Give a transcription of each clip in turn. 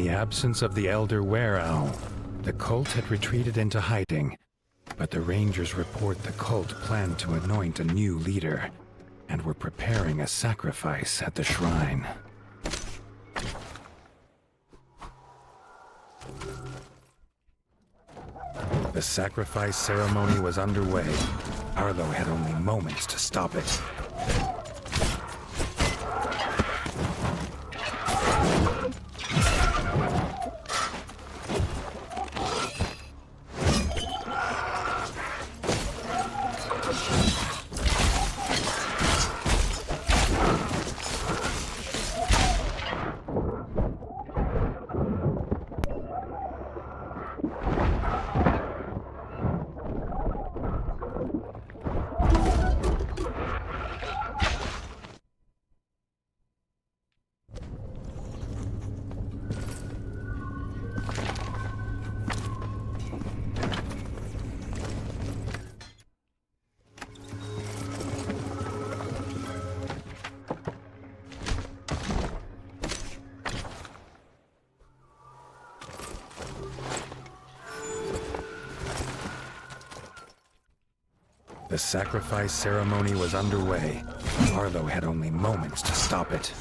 the absence of the elder were-owl, the cult had retreated into hiding, but the Rangers report the cult planned to anoint a new leader, and were preparing a sacrifice at the shrine. The sacrifice ceremony was underway. Arlo had only moments to stop it. The sacrifice ceremony was underway. Arlo had only moments to stop it.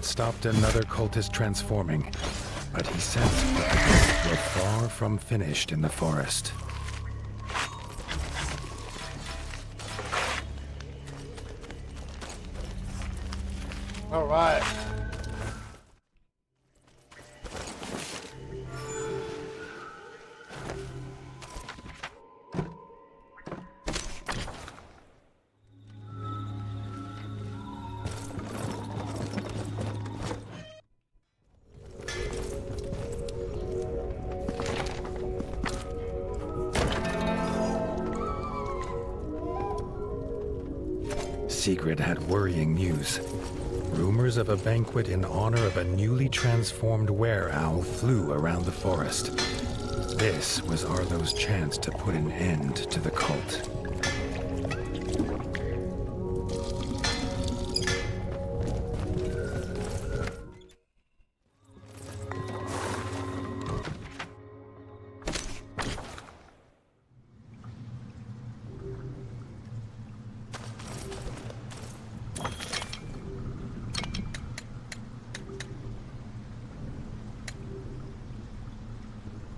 Stopped another cultist transforming, but he sensed that they were far from finished in the forest. All right. Sigrid had worrying news. Rumors of a banquet in honor of a newly transformed were-owl flew around the forest. This was Arlo's chance to put an end to the cult.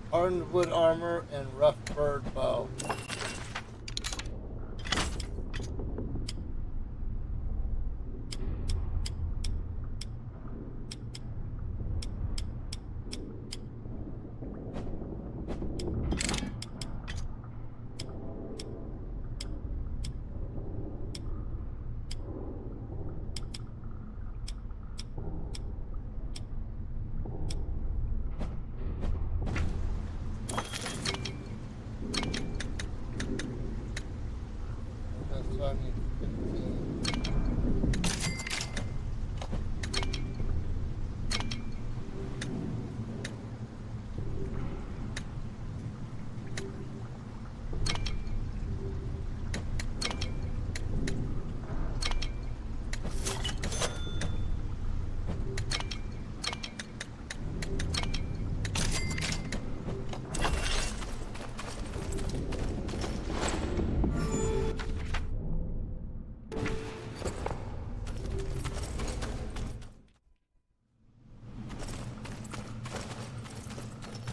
Hardened wood armor and rough bird bow.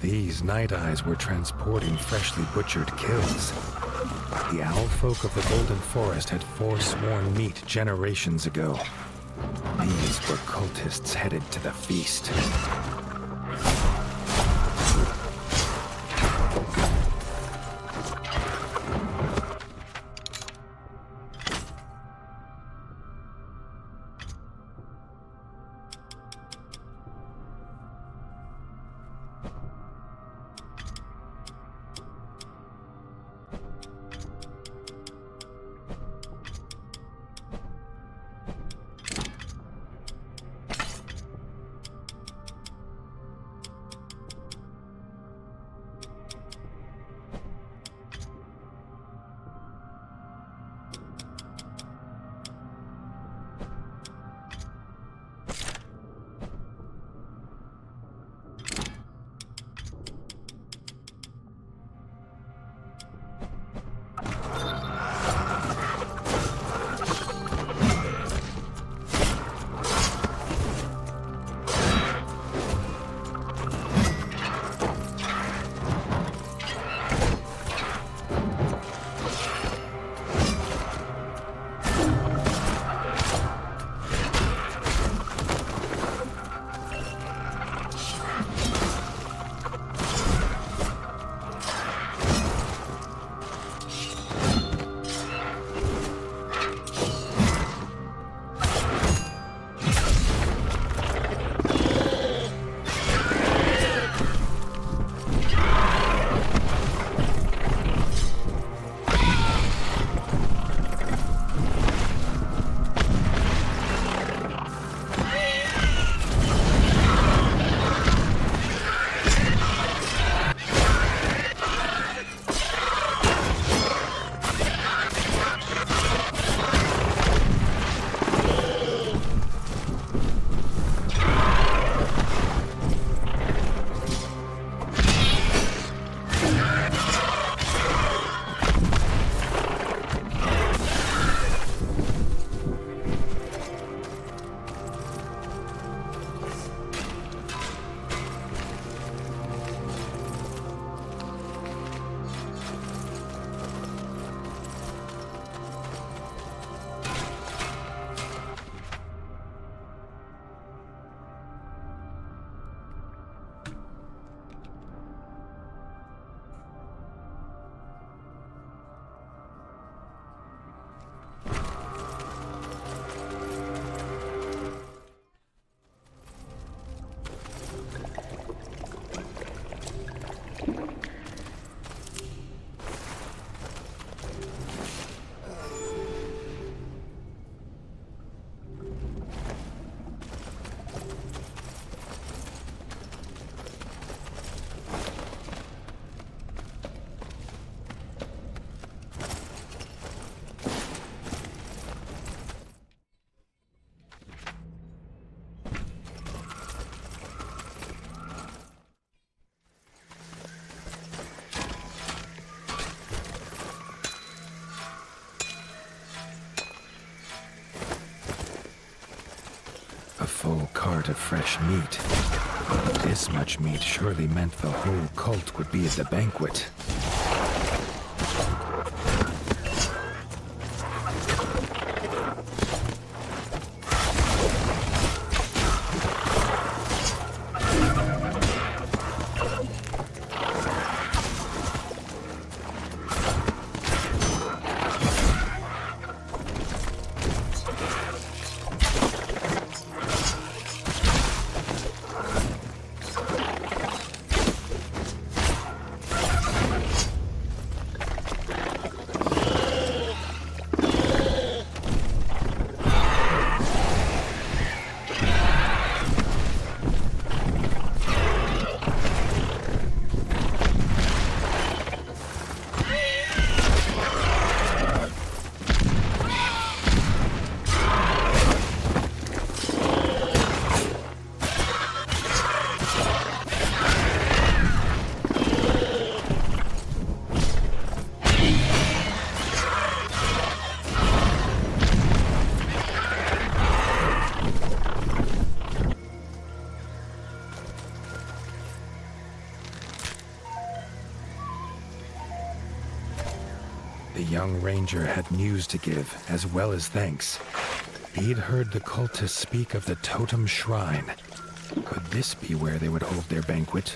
These night eyes were transporting freshly butchered kills. The owl folk of the Golden Forest had forsworn meat generations ago. These were cultists headed to the feast. A full cart of fresh meat. This much meat surely meant the whole cult would be at the banquet. young ranger had news to give, as well as thanks. He'd heard the cultists speak of the totem shrine. Could this be where they would hold their banquet?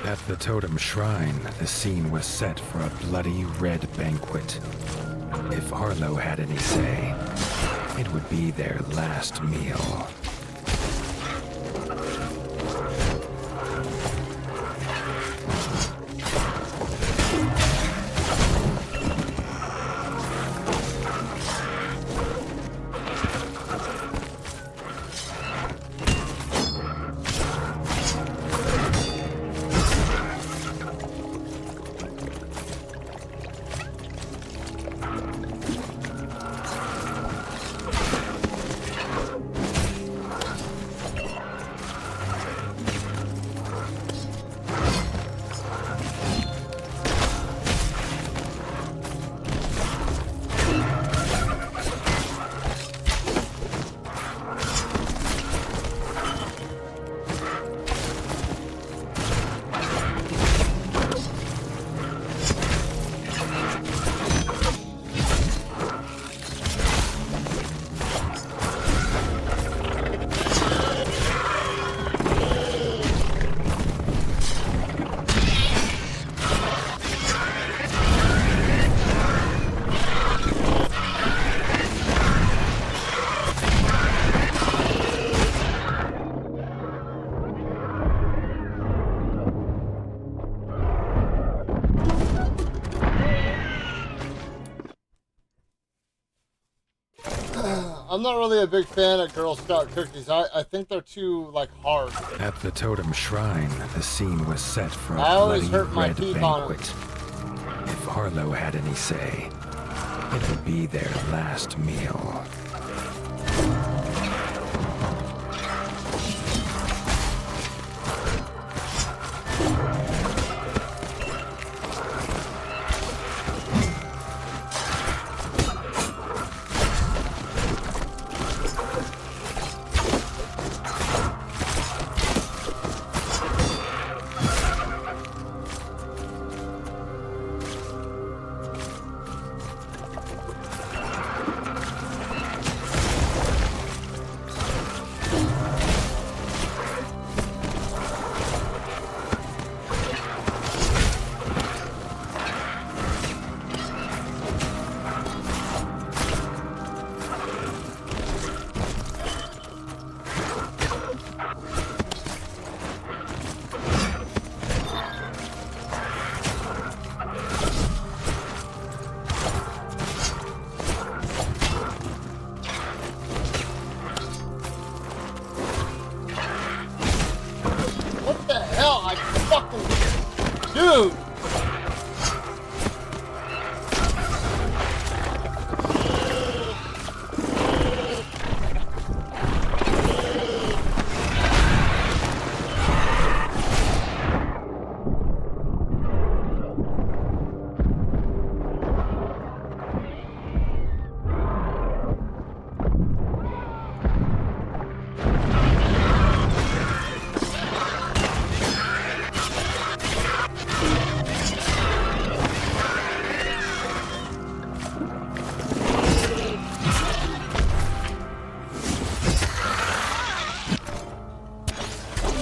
At the totem shrine, the scene was set for a bloody red banquet. If Arlo had any say, it would be their last meal. I'm not really a big fan of Girl Scout cookies. I think they're too, like, hard. At the totem shrine, the scene was set for a I always bloody hurt my red teeth on it. banquet. If Arlo had any say, it would be their last meal.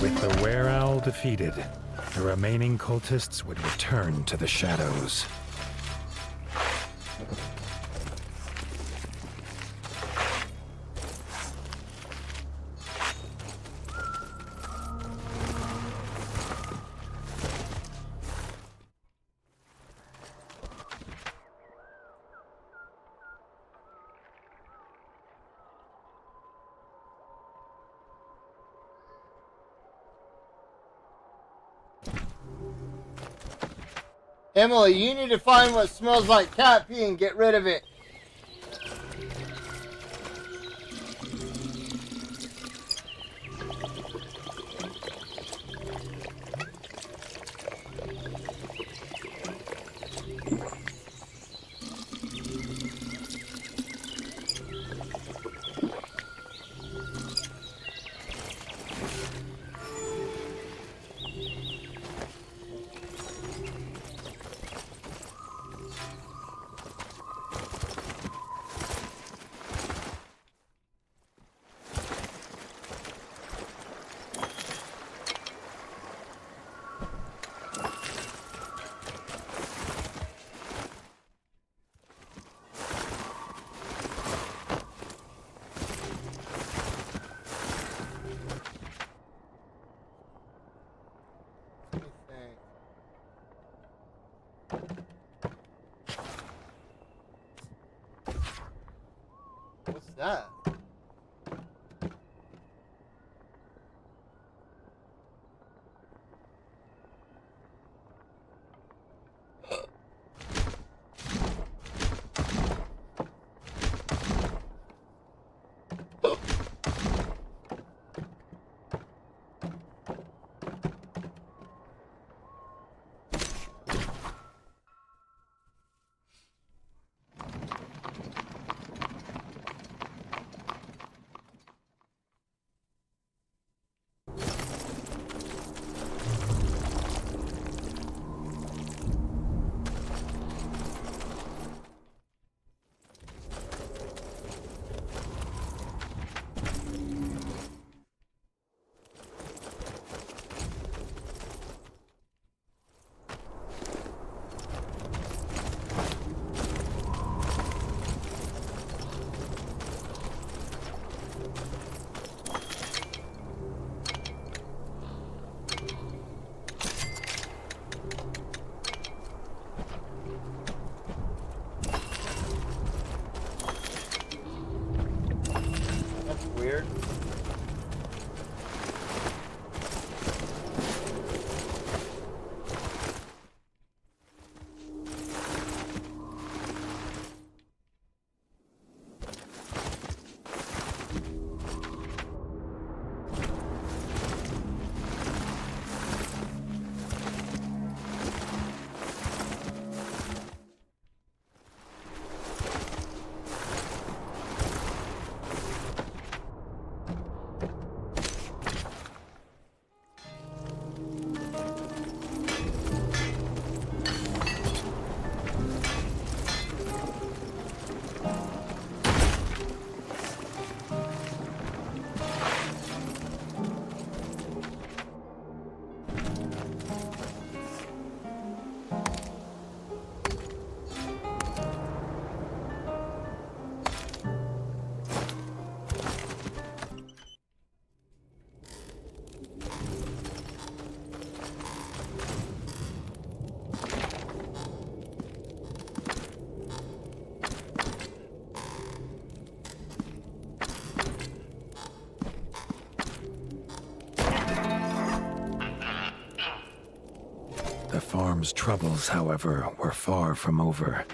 With the were-owl defeated, the remaining cultists would return to the shadows. Emily, you need to find what smells like cat pee and get rid of it. What's that? Weird. The farm's troubles, however, were far from over.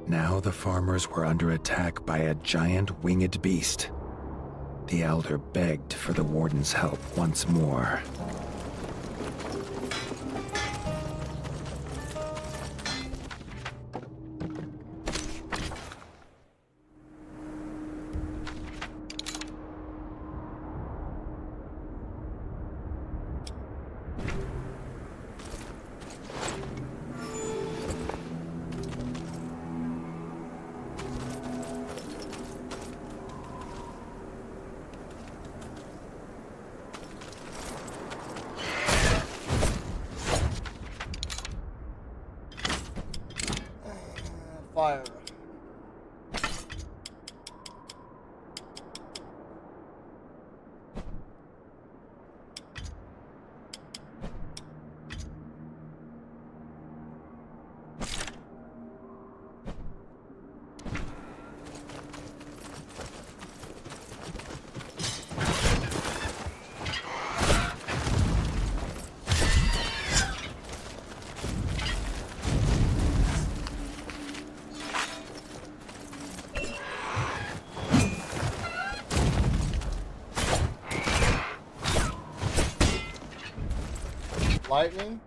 Now the farmers were under attack by a giant winged beast. The elder begged for the warden's help once more. fire. Lightning?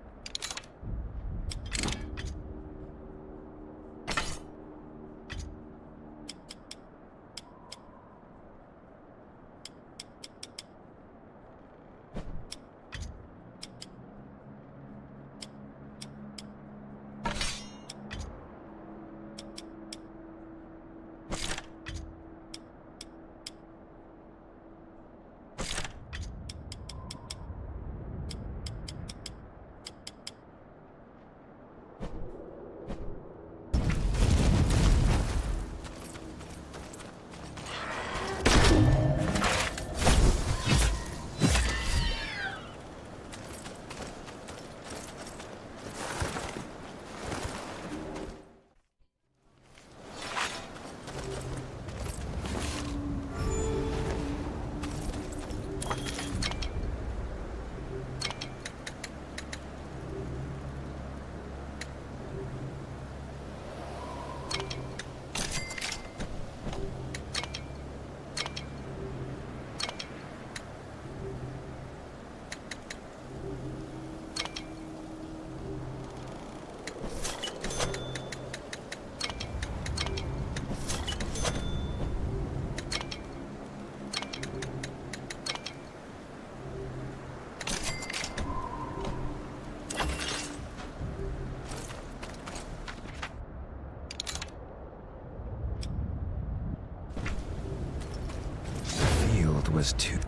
Was too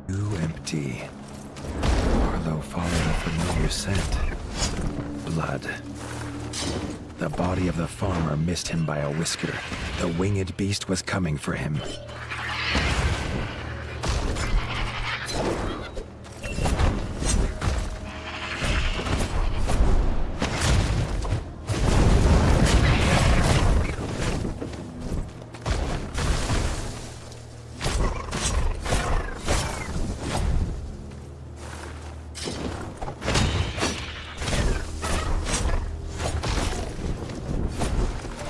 empty. Arlo followed a familiar scent. Blood. The body of the farmer missed him by a whisker. The winged beast was coming for him.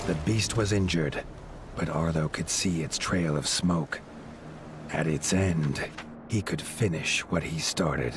The beast was injured, but Arlo could see its trail of smoke. At its end, he could finish what he started.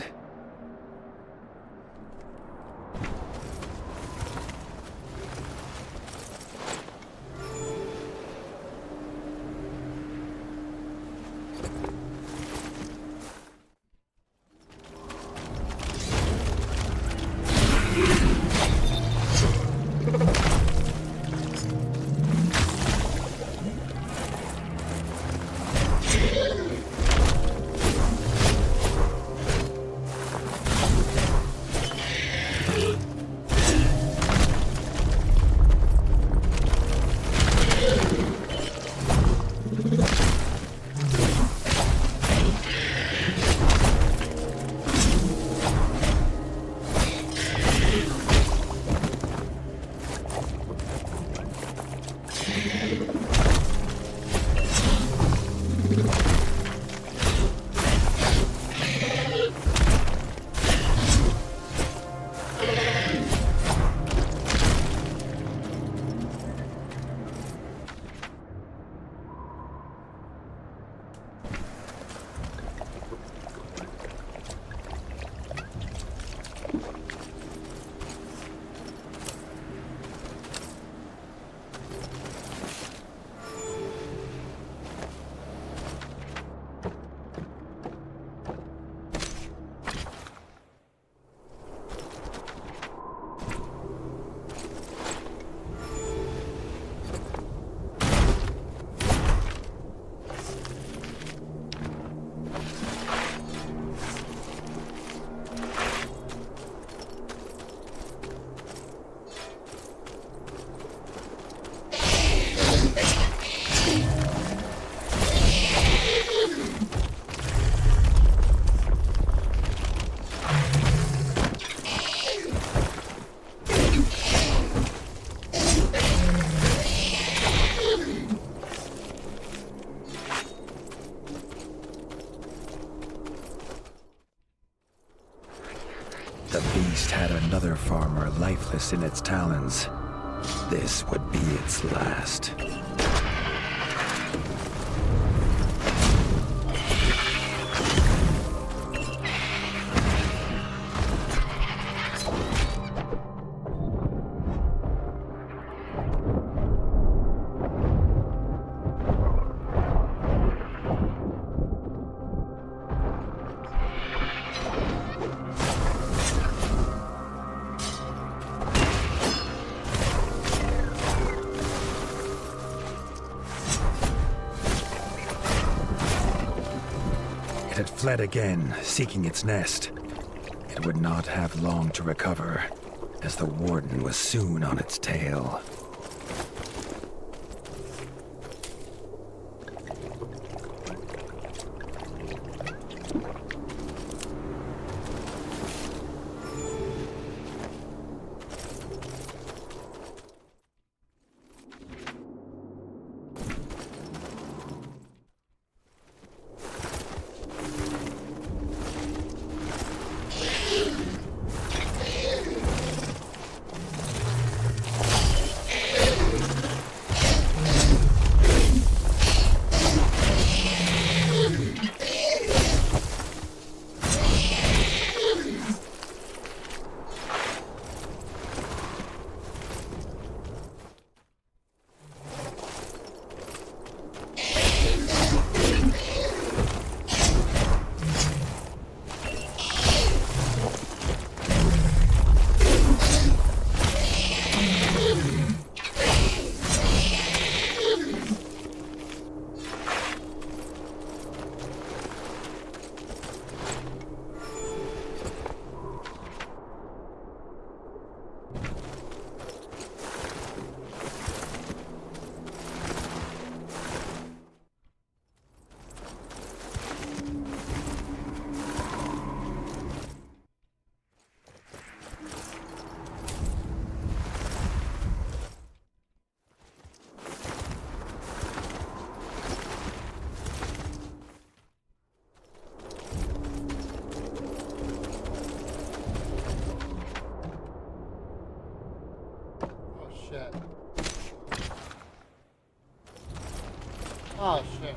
The beast had another farmer lifeless in its talons. This would be its last. It had fled again, seeking its nest. It would not have long to recover, as the warden was soon on its tail. Oh shit.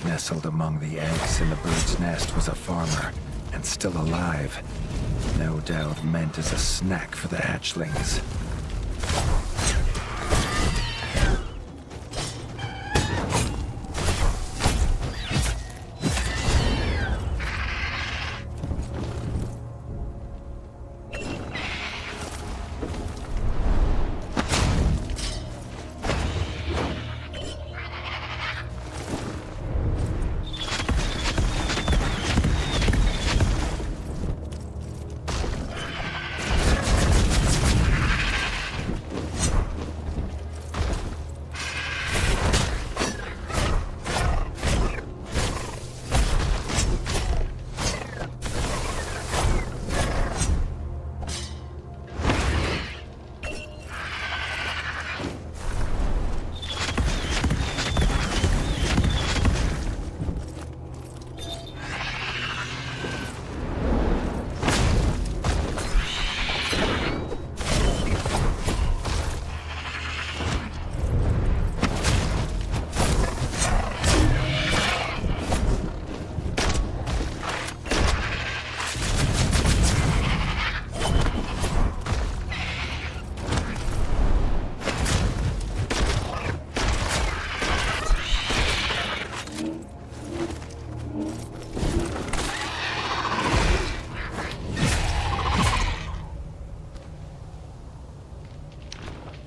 Nestled among the eggs in the bird's nest was a farmer, and still alive. No doubt meant as a snack for the hatchlings.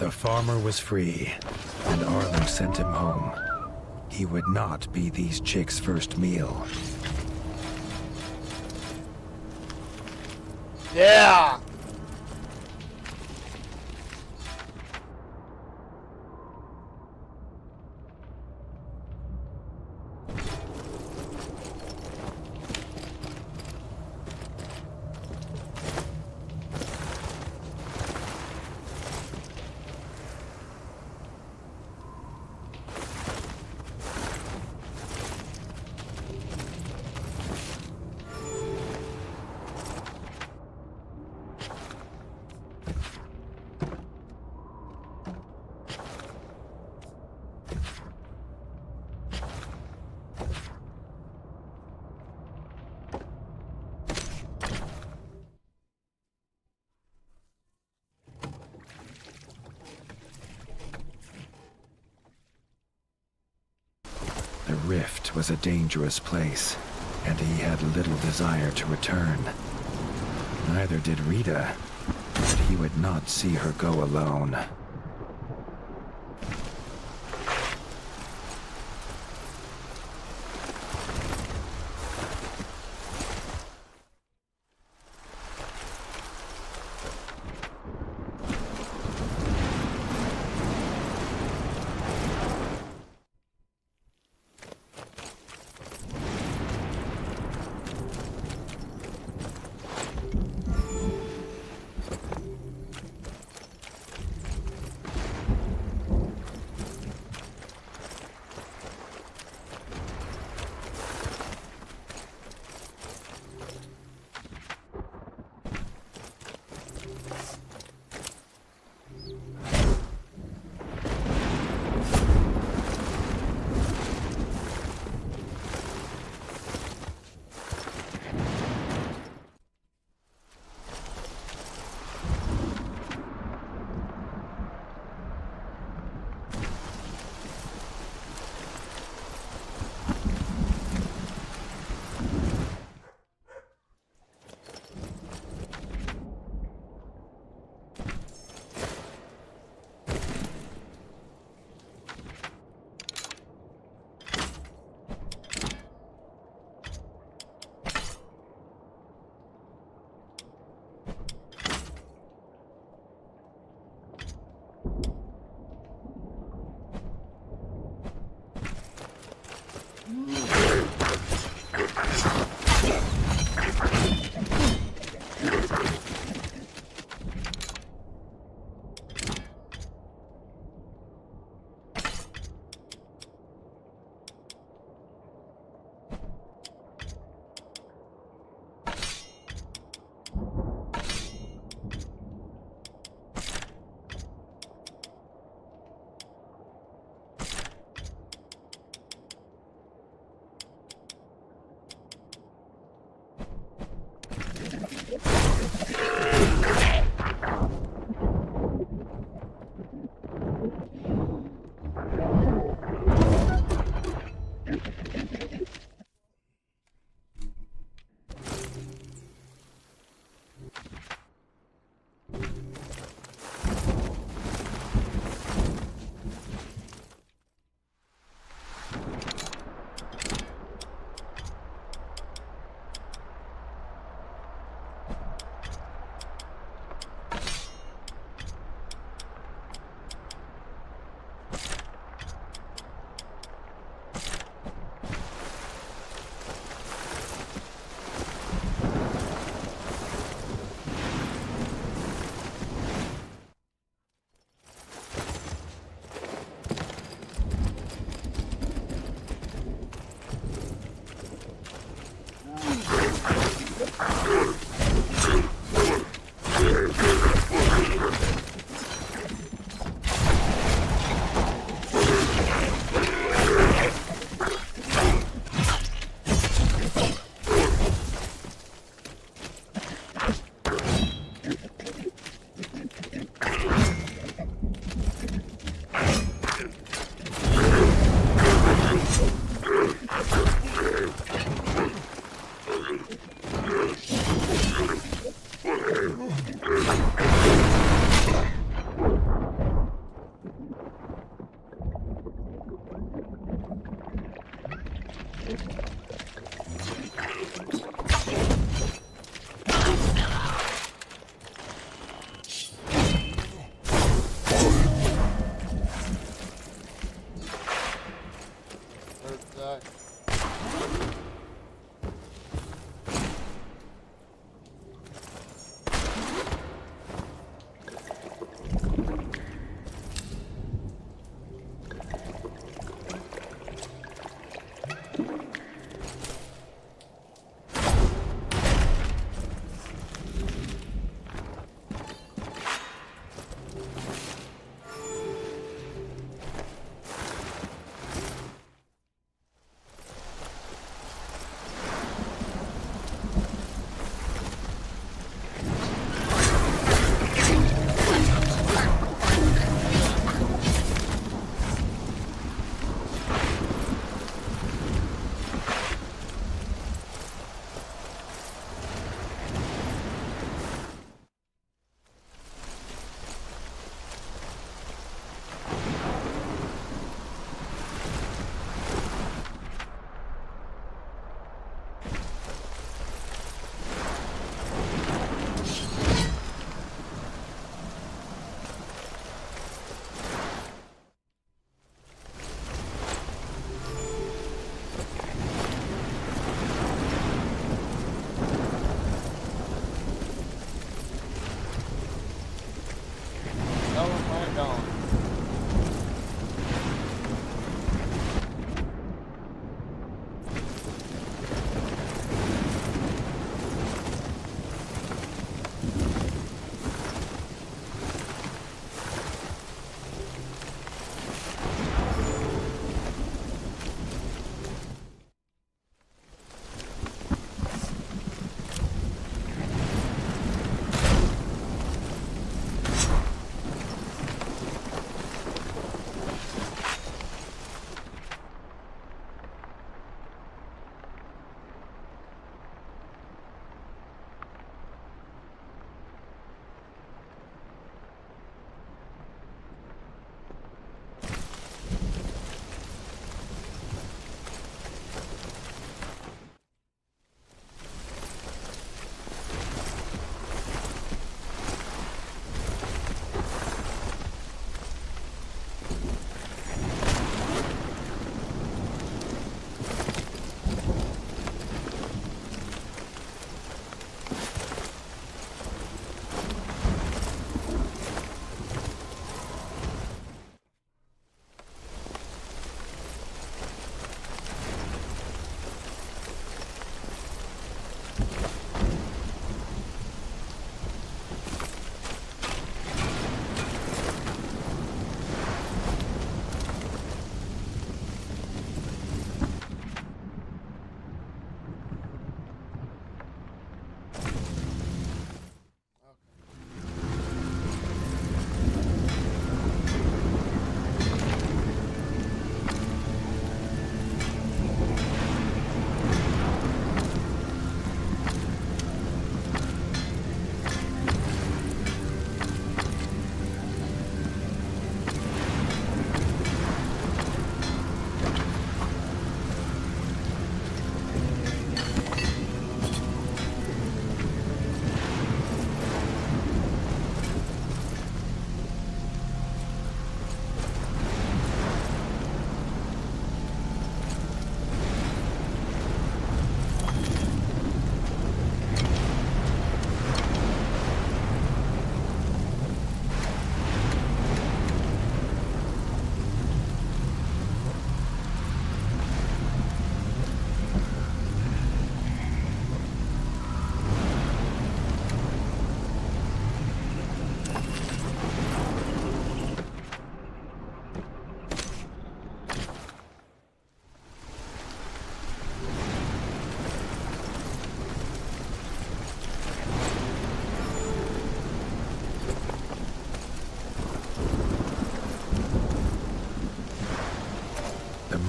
The farmer was free, and Arlo sent him home. He would not be these chicks' first meal. Yeah! The rift was a dangerous place, and he had little desire to return. Neither did Rita, but he would not see her go alone.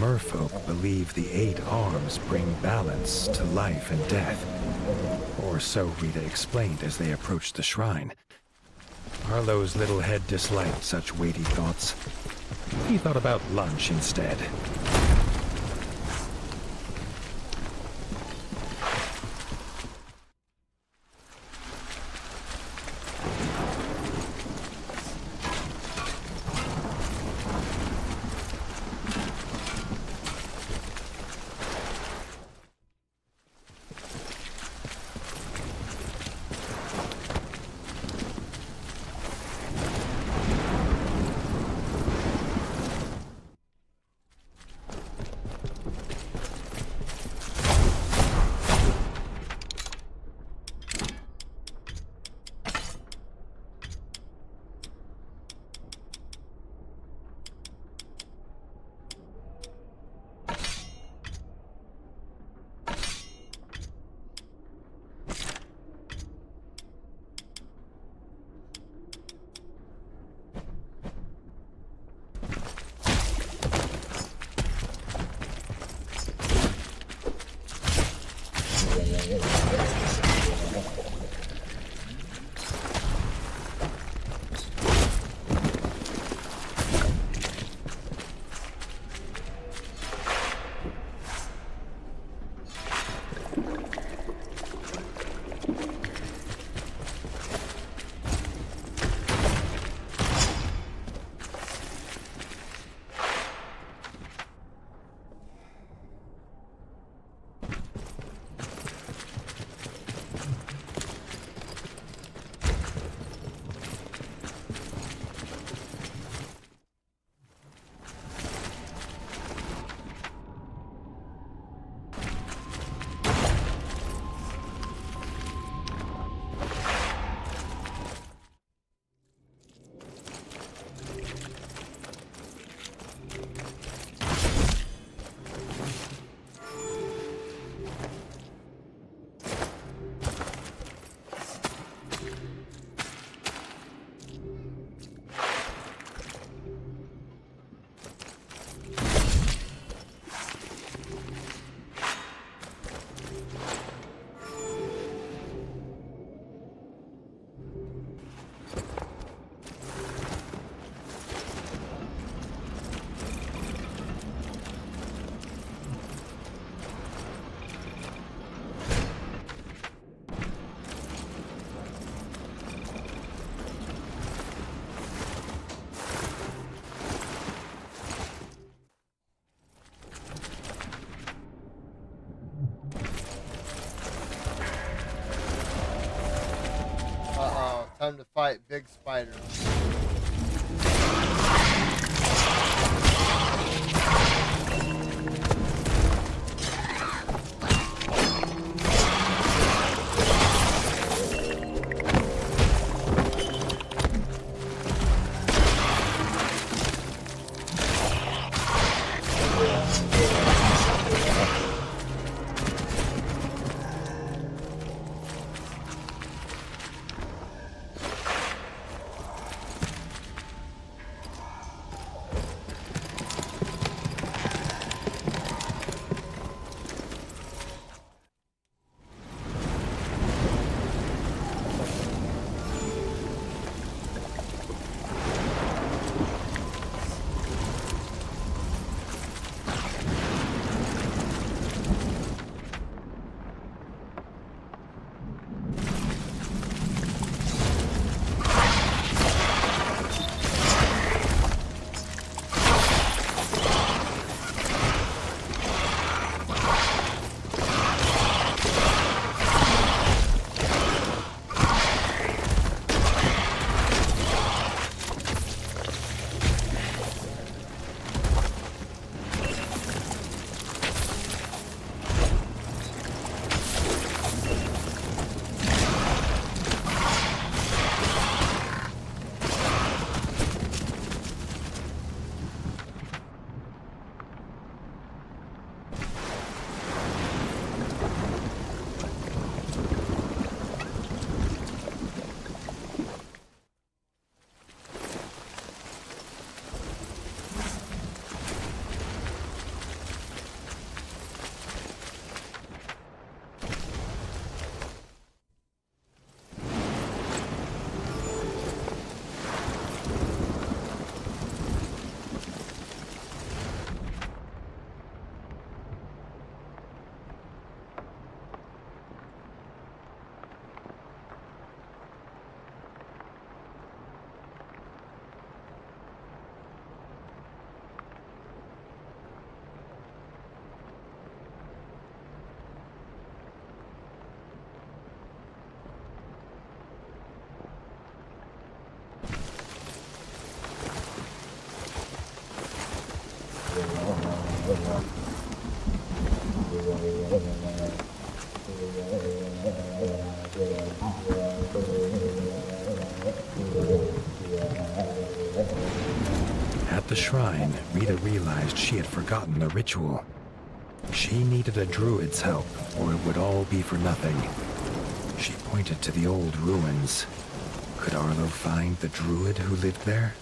merfolk believe the 8 arms bring balance to life and death. Or so Rita explained as they approached the shrine. Arlo's little head disliked such weighty thoughts. He thought about lunch instead. Time to fight big spiders. At the shrine, Rita realized she had forgotten the ritual. She needed a druid's help, or it would all be for nothing. She pointed to the old ruins. Could Arlo find the druid who lived there?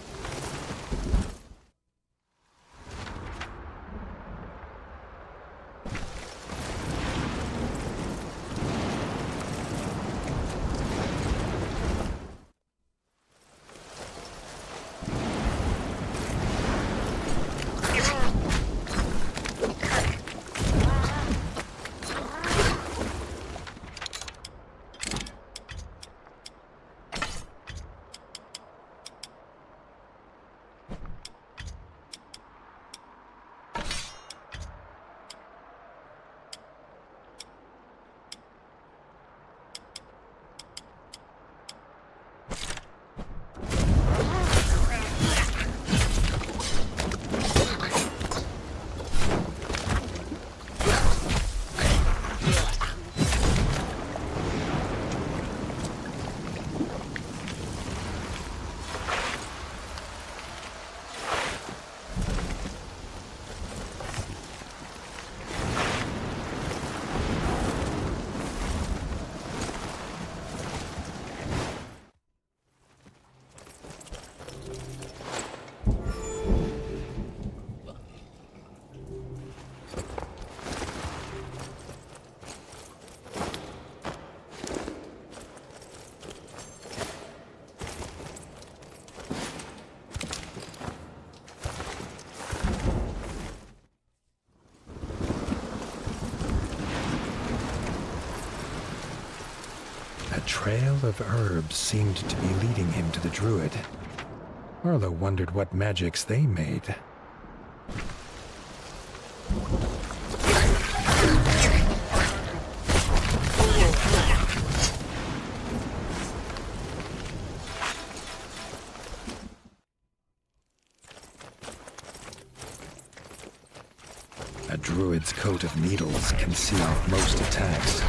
A trail of herbs seemed to be leading him to the druid. Arlo wondered what magics they made. A druid's coat of needles can see off most attacks,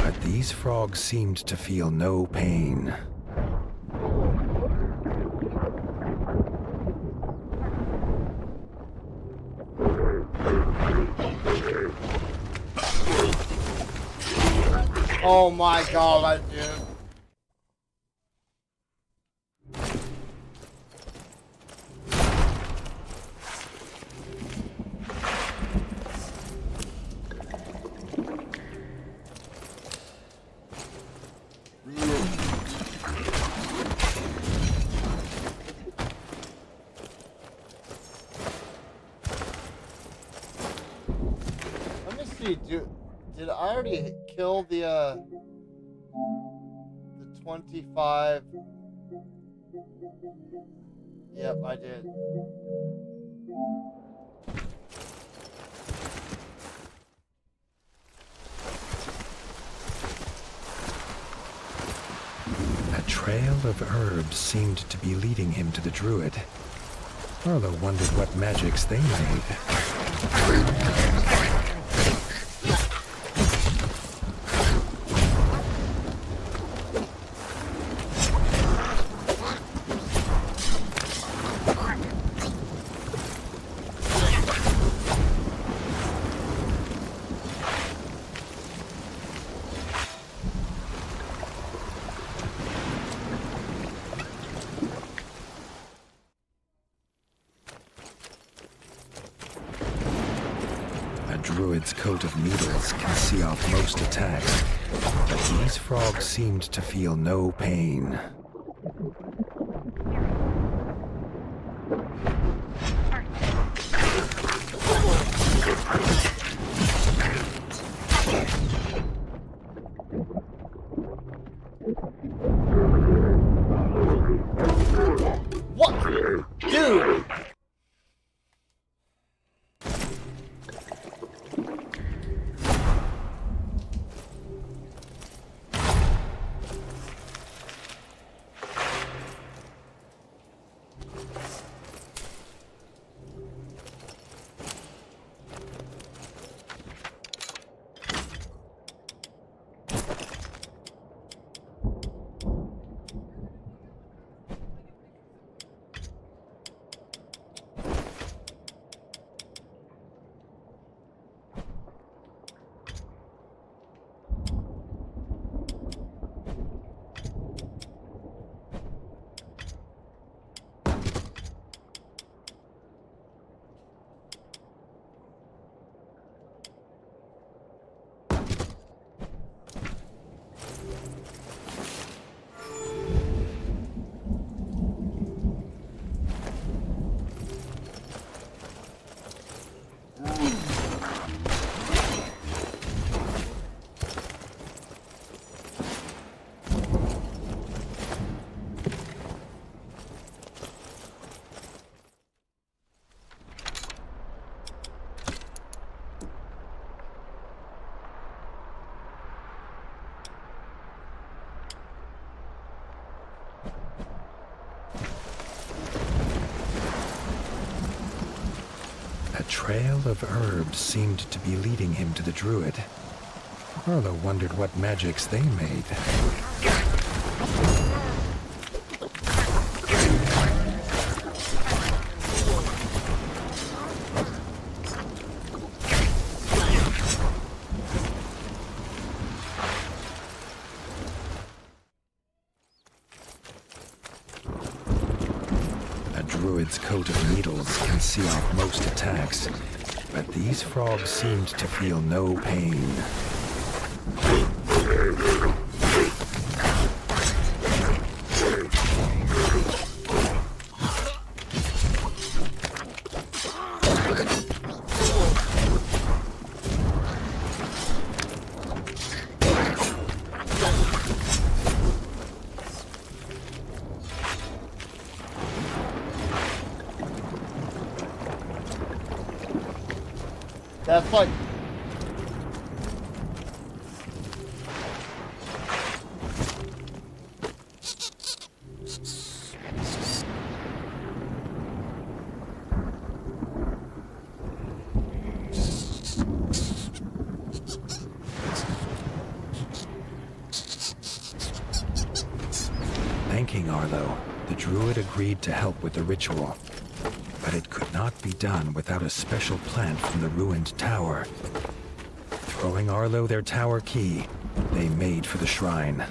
but these frogs seemed to feel no pain. Oh my god, I did. Let me see, did I already kill the 25? Yep, I did. A trail of herbs seemed to be leading him to the druid. Arlo wondered what magics they made. Druid's coat of needles can see off most attacks, but these frogs seemed to feel no pain. What? Dude! trail of herbs seemed to be leading him to the druid. Arlo wondered what magics they made. A druid's coat of needles can see off most attacks, but these frogs seemed to feel no pain. That's like... Thanking Arlo, the druid agreed to help with the ritual. But it could not be done without a special plant from the ruined tower. Throwing Arlo their tower key, they made for the shrine.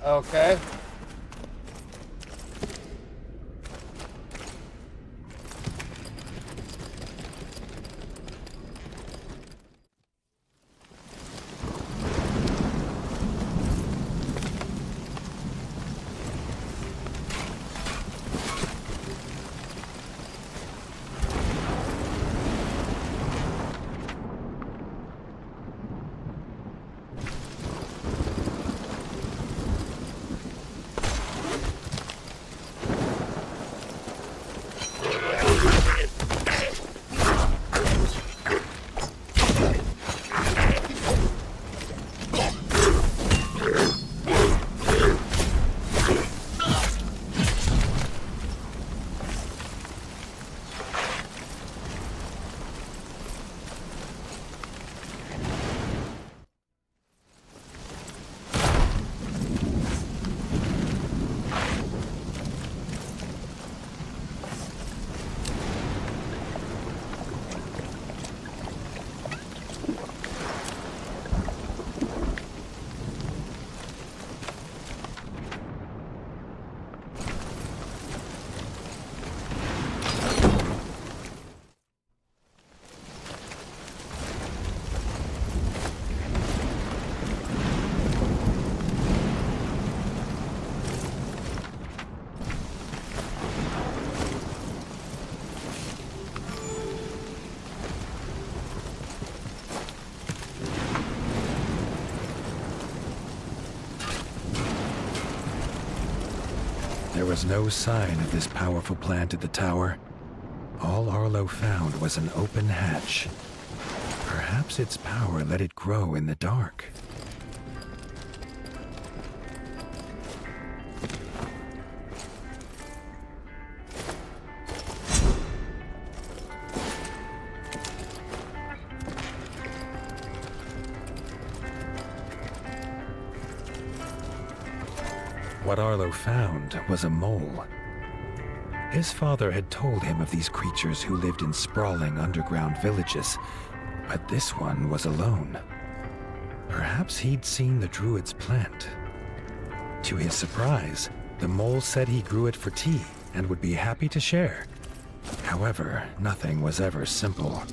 Okay. There was no sign of this powerful plant at the tower. All Arlo found was an open hatch. Perhaps its power let it grow in the dark. What Arlo found was a mole. His father had told him of these creatures who lived in sprawling underground villages, but this one was alone. Perhaps he'd seen the druid's plant. To his surprise, the mole said he grew it for tea and would be happy to share. However, nothing was ever simple.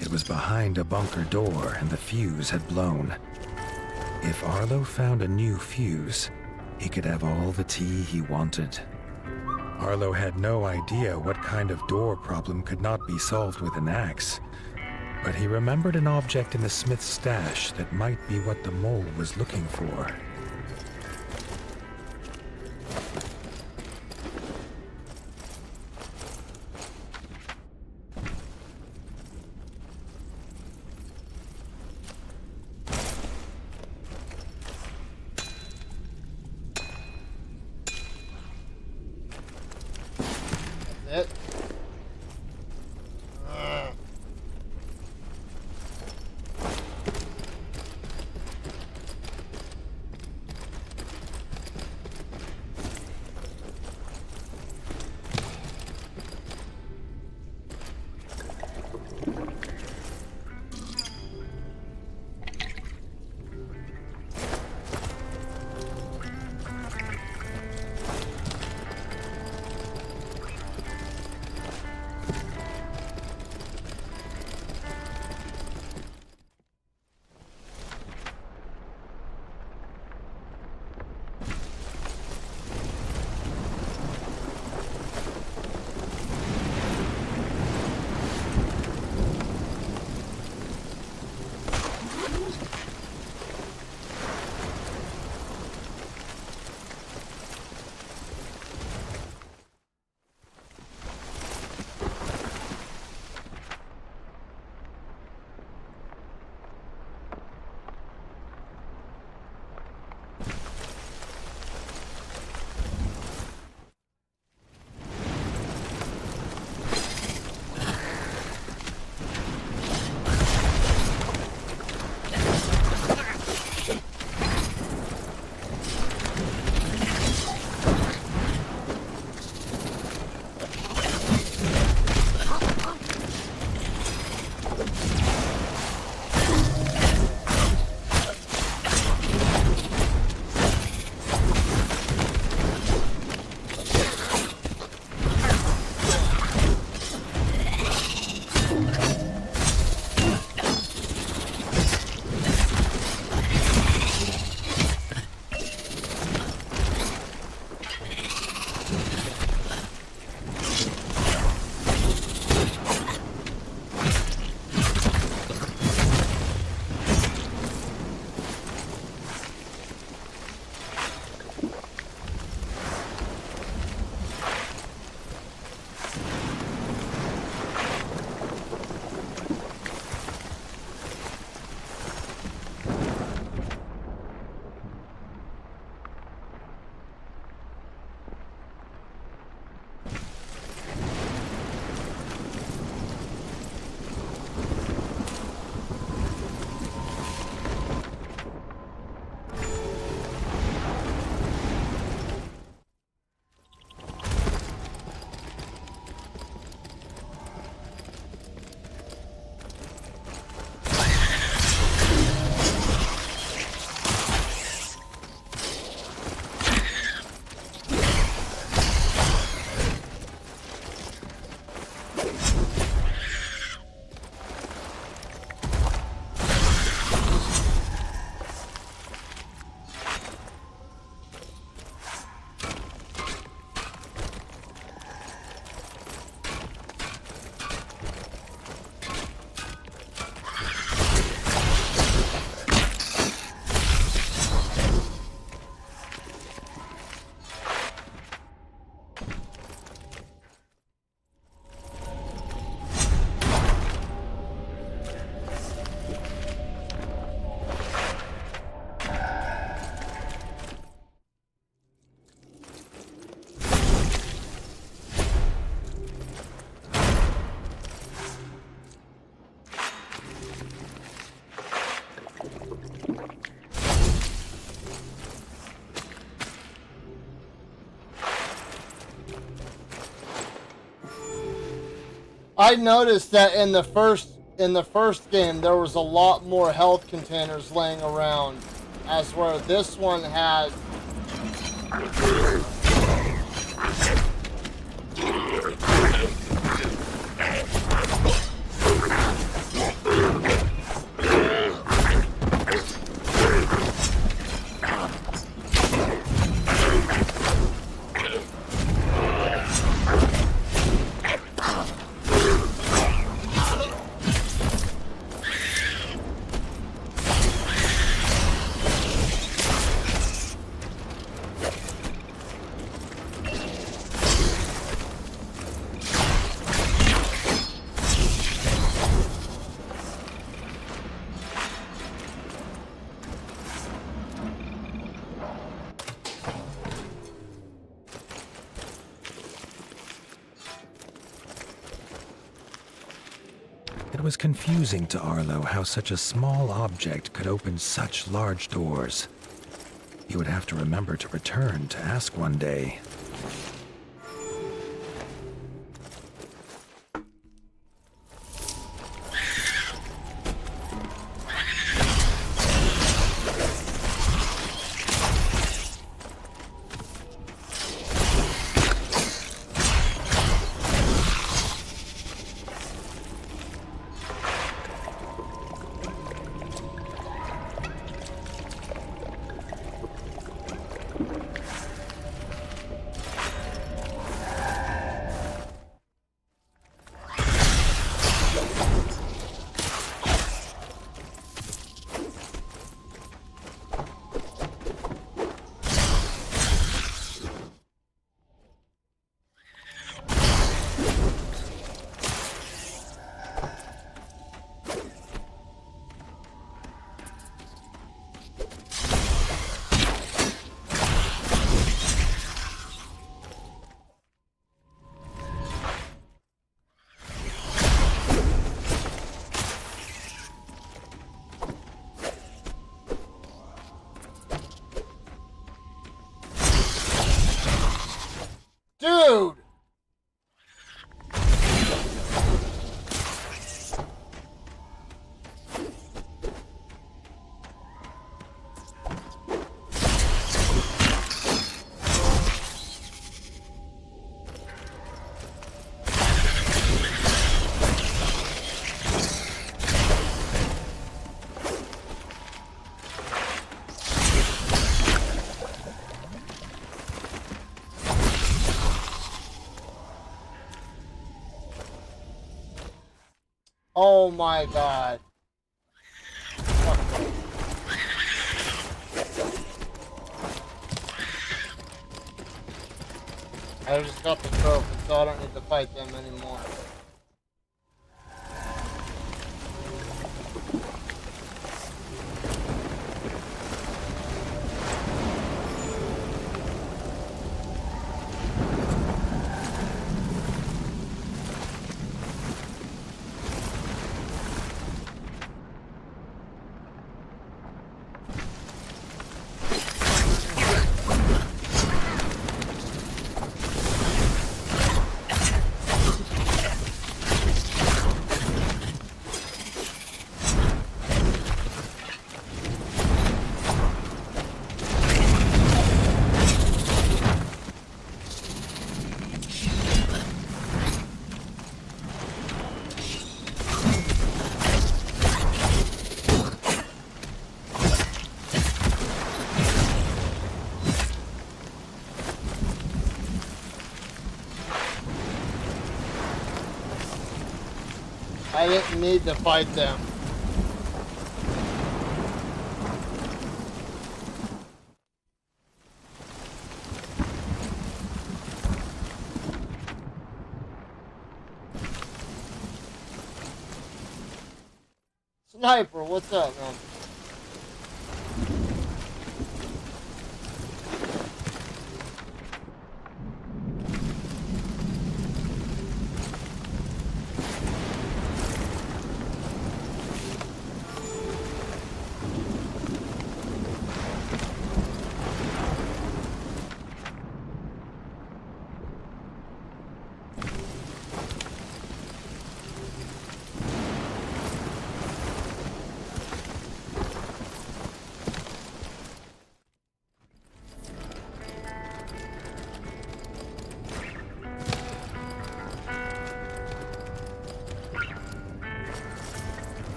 It was behind a bunker door and the fuse had blown. If Arlo found a new fuse, he could have all the tea he wanted. Arlo had no idea what kind of door problem could not be solved with an axe, but he remembered an object in the smith's stash that might be what the mole was looking for. It. I noticed that in the first game there was a lot more health containers laying around, as where this one has. It was confusing to Arlo how such a small object could open such large doors. He would have to remember to return to ask one day. Dude! Oh my god. I just got the trophy, so I don't need to fight them anymore. I didn't need to fight them. Sniper, what's up, man?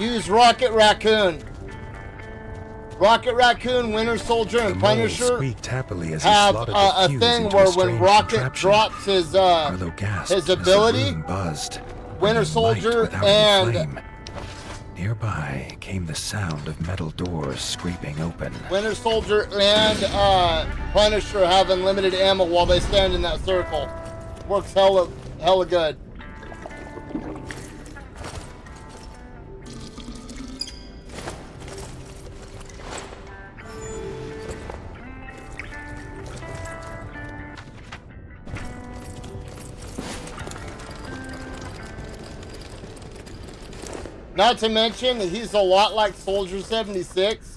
Use Rocket Raccoon. Rocket Raccoon, Winter Soldier, and The mole Punisher squeaked happily as he have slotted a the fuse thing into where a when strange Rocket contraption. drops his Arlo gasped as the ability, room buzzed, Winter bringing Soldier light without any and flame. Nearby came the sound of metal doors scraping open. Winter Soldier and Punisher have unlimited ammo while they stand in that circle. Works hella good. Not to mention, he's a lot like Soldier 76.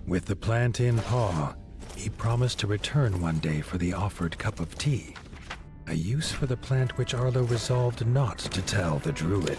With the plant in paw, he promised to return one day for the offered cup of tea. A use for the plant which Arlo resolved not to tell the druid.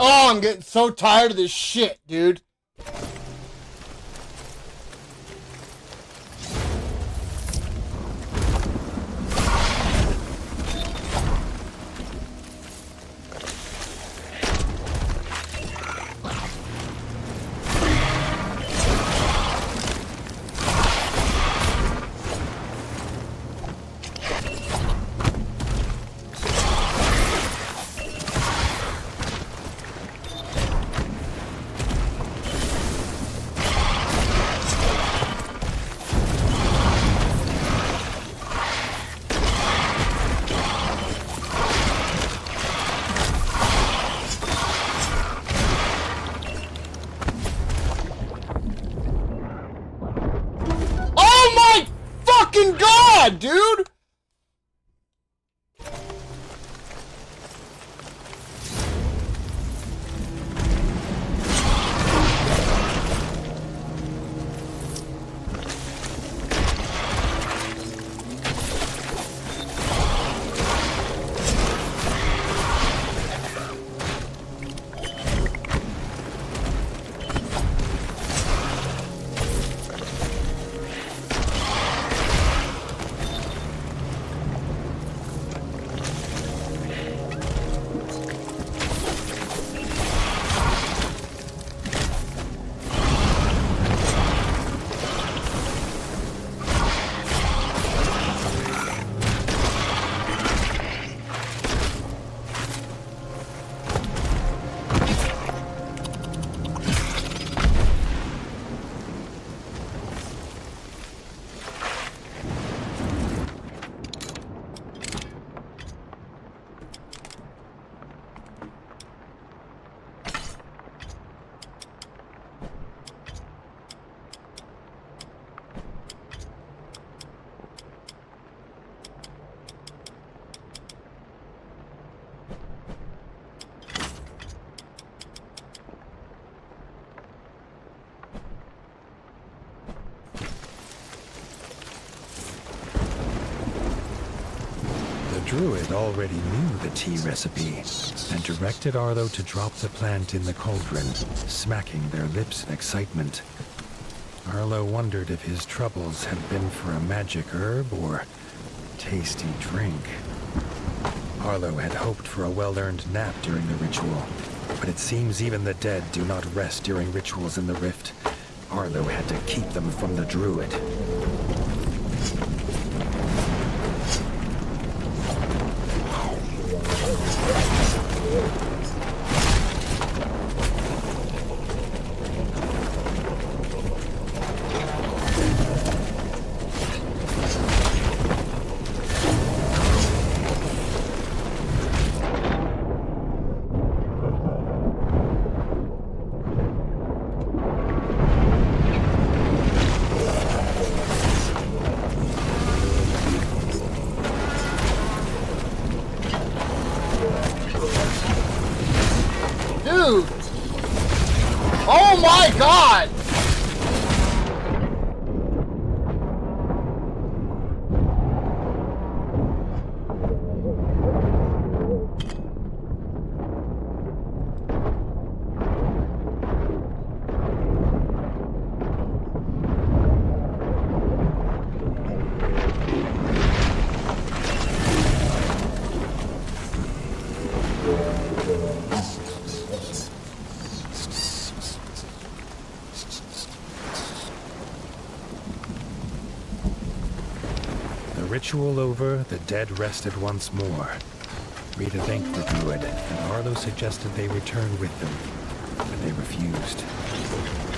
Oh, I'm getting so tired of this shit, dude. god, dude! The druid already knew the tea recipe and directed Arlo to drop the plant in the cauldron, smacking their lips in excitement. Arlo wondered if his troubles had been for a magic herb or tasty drink. Arlo had hoped for a well-earned nap during the ritual, but it seems even the dead do not rest during rituals in the rift. Arlo had to keep them from the druid. Dude! Oh my god! Ritual over, the dead rested once more. Rita thanked the druid, and Arlo suggested they return with them, but they refused.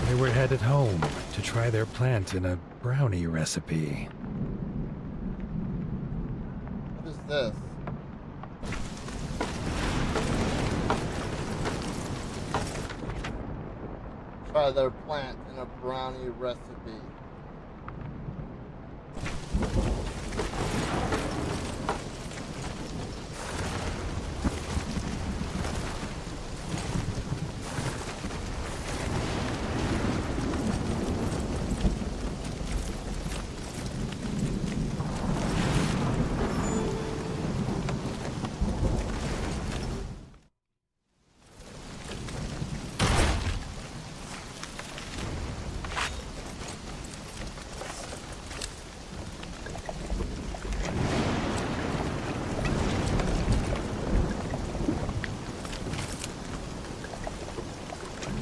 They were headed home to try their plant in a brownie recipe. What is this? Try their plant in a brownie recipe.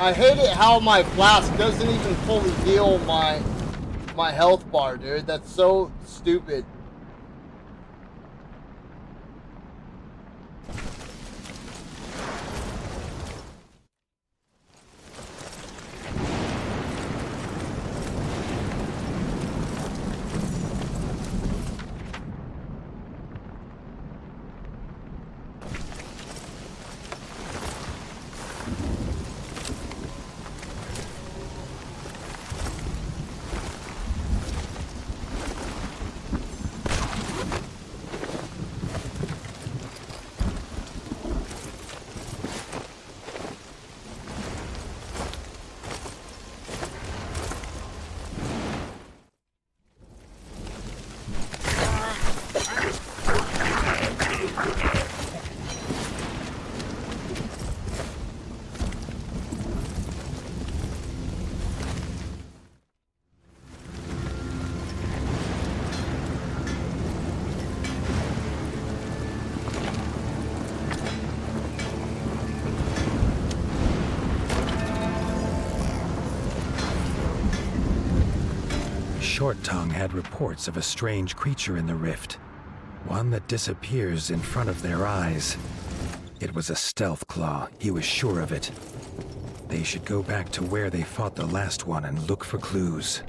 I hate it how my flask doesn't even fully heal my health bar, dude. That's so stupid. Short Tongue had reports of a strange creature in the rift. One that disappears in front of their eyes. It was a stealth claw, he was sure of it. They should go back to where they fought the last one and look for clues.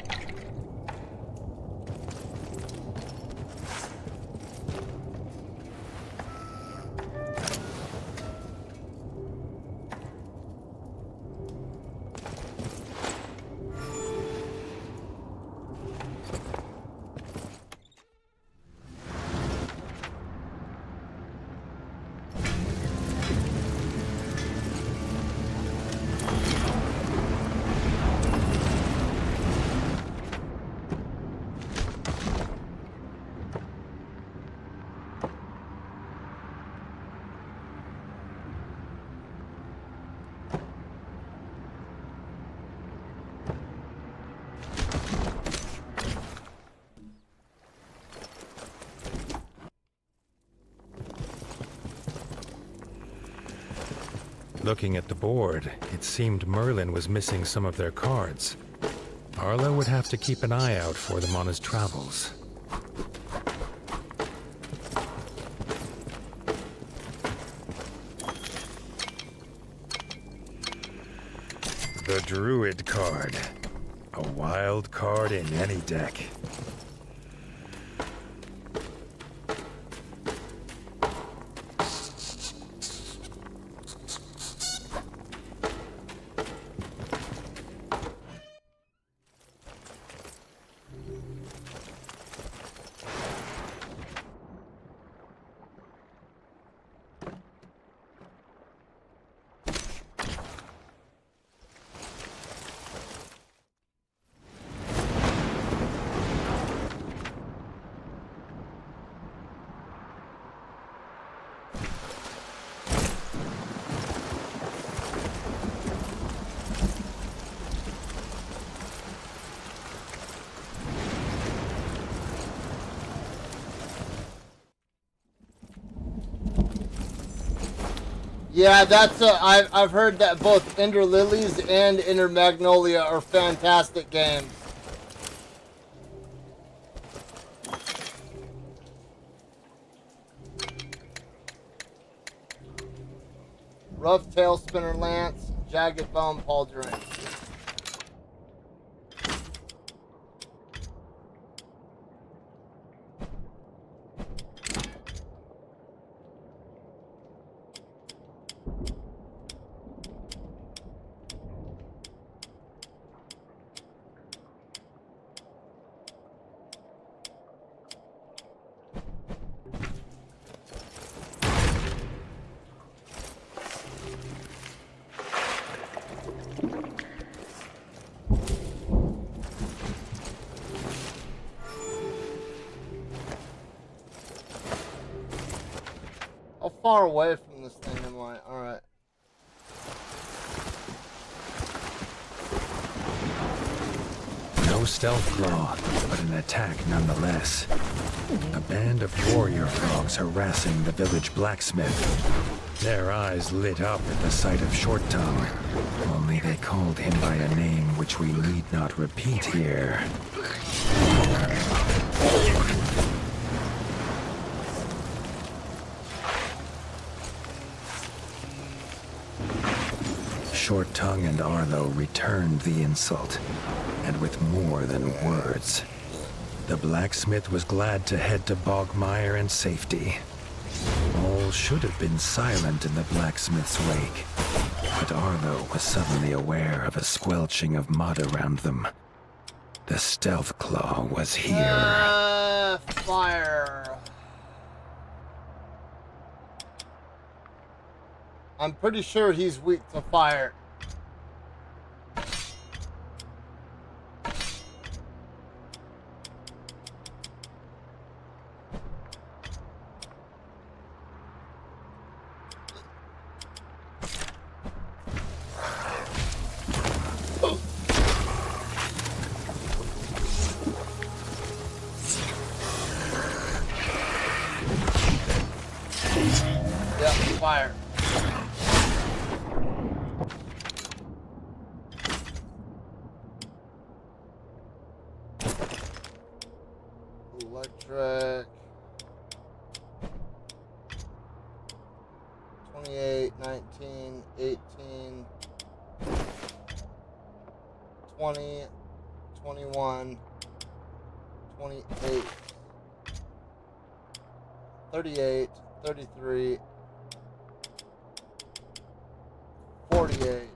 Looking at the board, it seemed Merlin was missing some of their cards. Arlo would have to keep an eye out for them on his travels. The Druid card. A wild card in any deck. Yeah, I've heard that both Ender Lilies and Ender Magnolia are fantastic games. Rough Tail Spinner Lance, Jagged Bone Pauldron. How far away from this thing am I? Alright. No stealth claw, but an attack nonetheless. A band of warrior frogs harassing the village blacksmith. Their eyes lit up at the sight of Short Tongue. Only they called him by a name which we need not repeat here. Short Tongue and Arlo returned the insult, and with more than words. The blacksmith was glad to head to Bogmire and safety. All should have been silent in the blacksmith's wake, but Arlo was suddenly aware of a squelching of mud around them. The stealth claw was here. Fire. I'm pretty sure he's weak to fire. Yeah, fire. Electric. 28, 19, 18, 20, 21, 28, 38, 33, 48.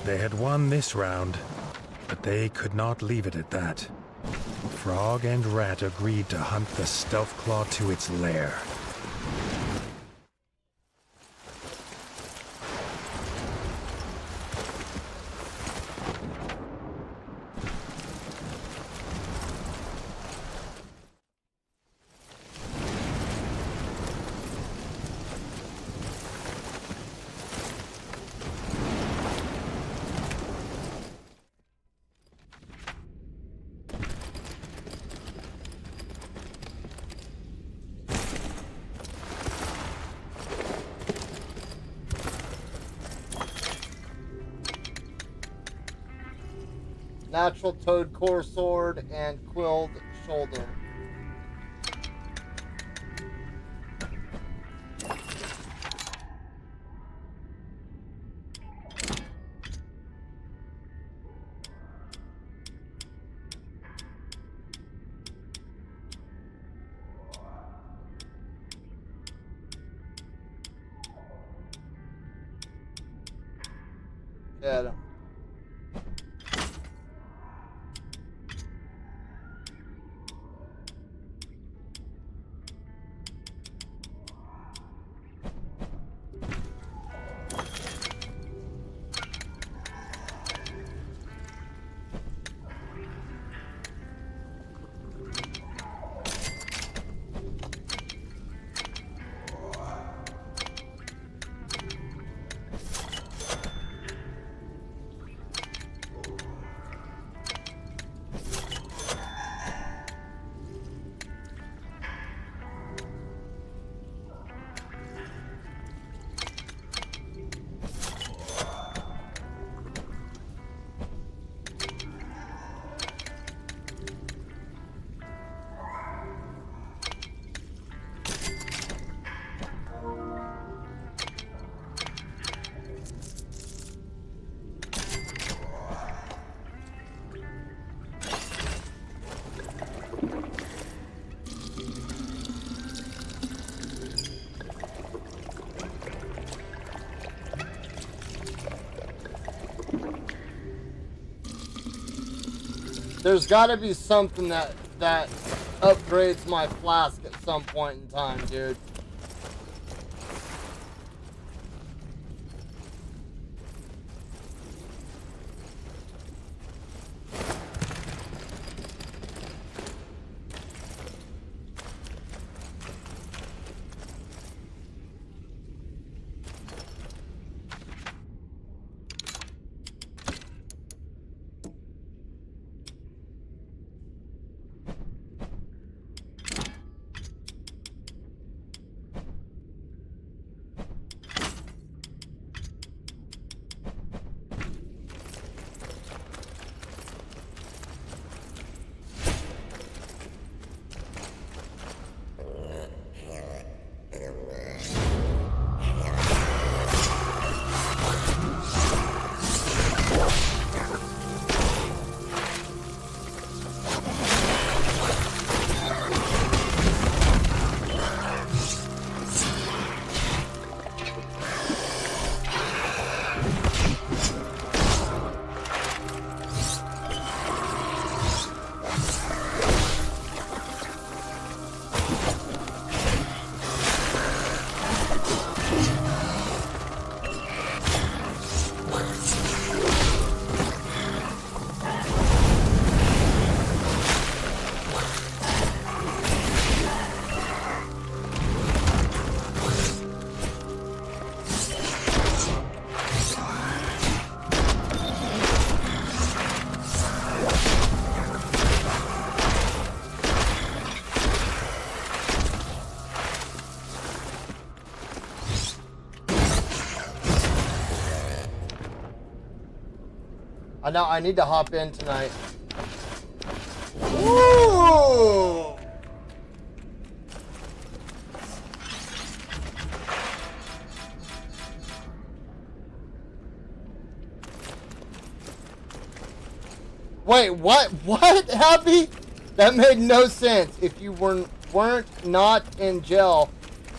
They had won this round, but they could not leave it at that. Frog and Rat agreed to hunt the stealth claw to its lair. Natural toad core sword and quilled shoulder. Get him. There's got to be something that upgrades my flask at some point in time, dude. know I need to hop in tonight. Ooh! Wait, what? What, Happy? That made no sense. If you weren't not in jail,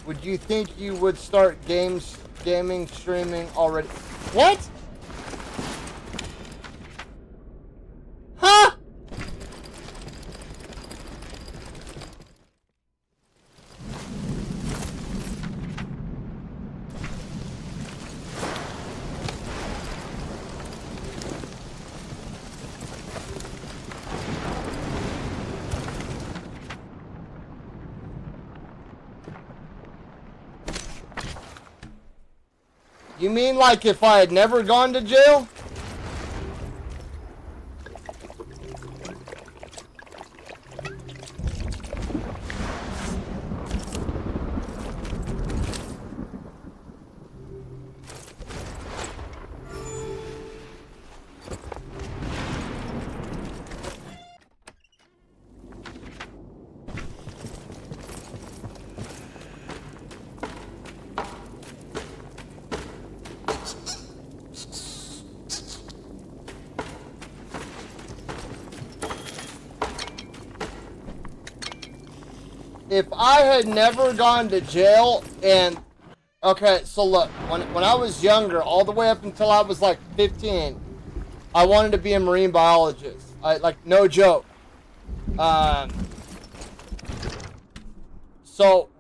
would you think you would start gaming, streaming already? What? Huh? You mean like if I had never gone to jail? If I had never gone to jail and... Okay, so look, when I was younger, all the way up until I was like 15, I wanted to be a marine biologist. Like, no joke. So,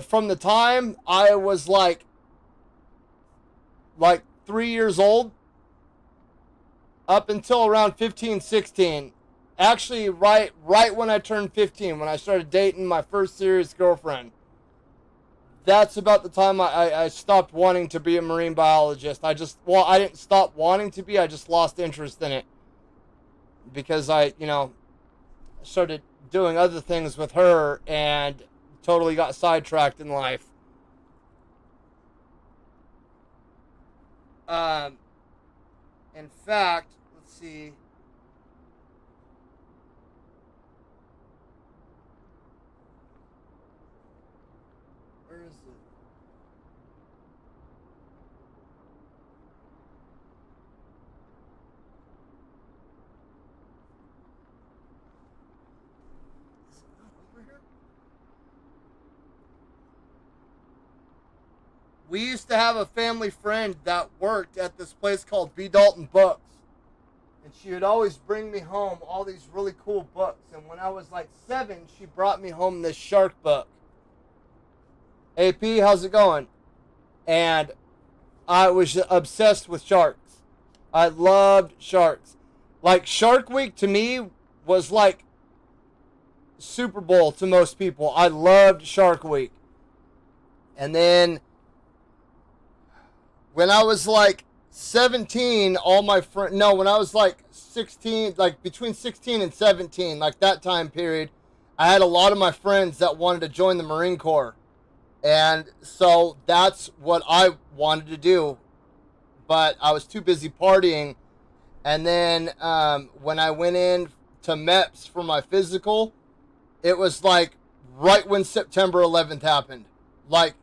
from the time I was like 3 years old, up until around 15, 16, actually, right when I turned 15, when I started dating my first serious girlfriend, that's about the time I stopped wanting to be a marine biologist. I didn't stop wanting to be, I just lost interest in it. Because I started doing other things with her and totally got sidetracked in life. In fact, let's see. Where is it? Is it not over here? We used to have a family friend that worked at this place called B. Dalton Books. And she would always bring me home all these really cool books. And when I was like 7, she brought me home this shark book. AP, how's it going? And I was obsessed with sharks. I loved sharks. Like, Shark Week to me was like Super Bowl to most people. I loved Shark Week. And then when I was like 17, all my friends, no, when I was like 16, like between 16 and 17, like that time period, I had a lot of my friends that wanted to join the Marine Corps. And so that's what I wanted to do. But I was too busy partying. And then when I went in to MEPS for my physical, it was like right when September 11th happened. Like,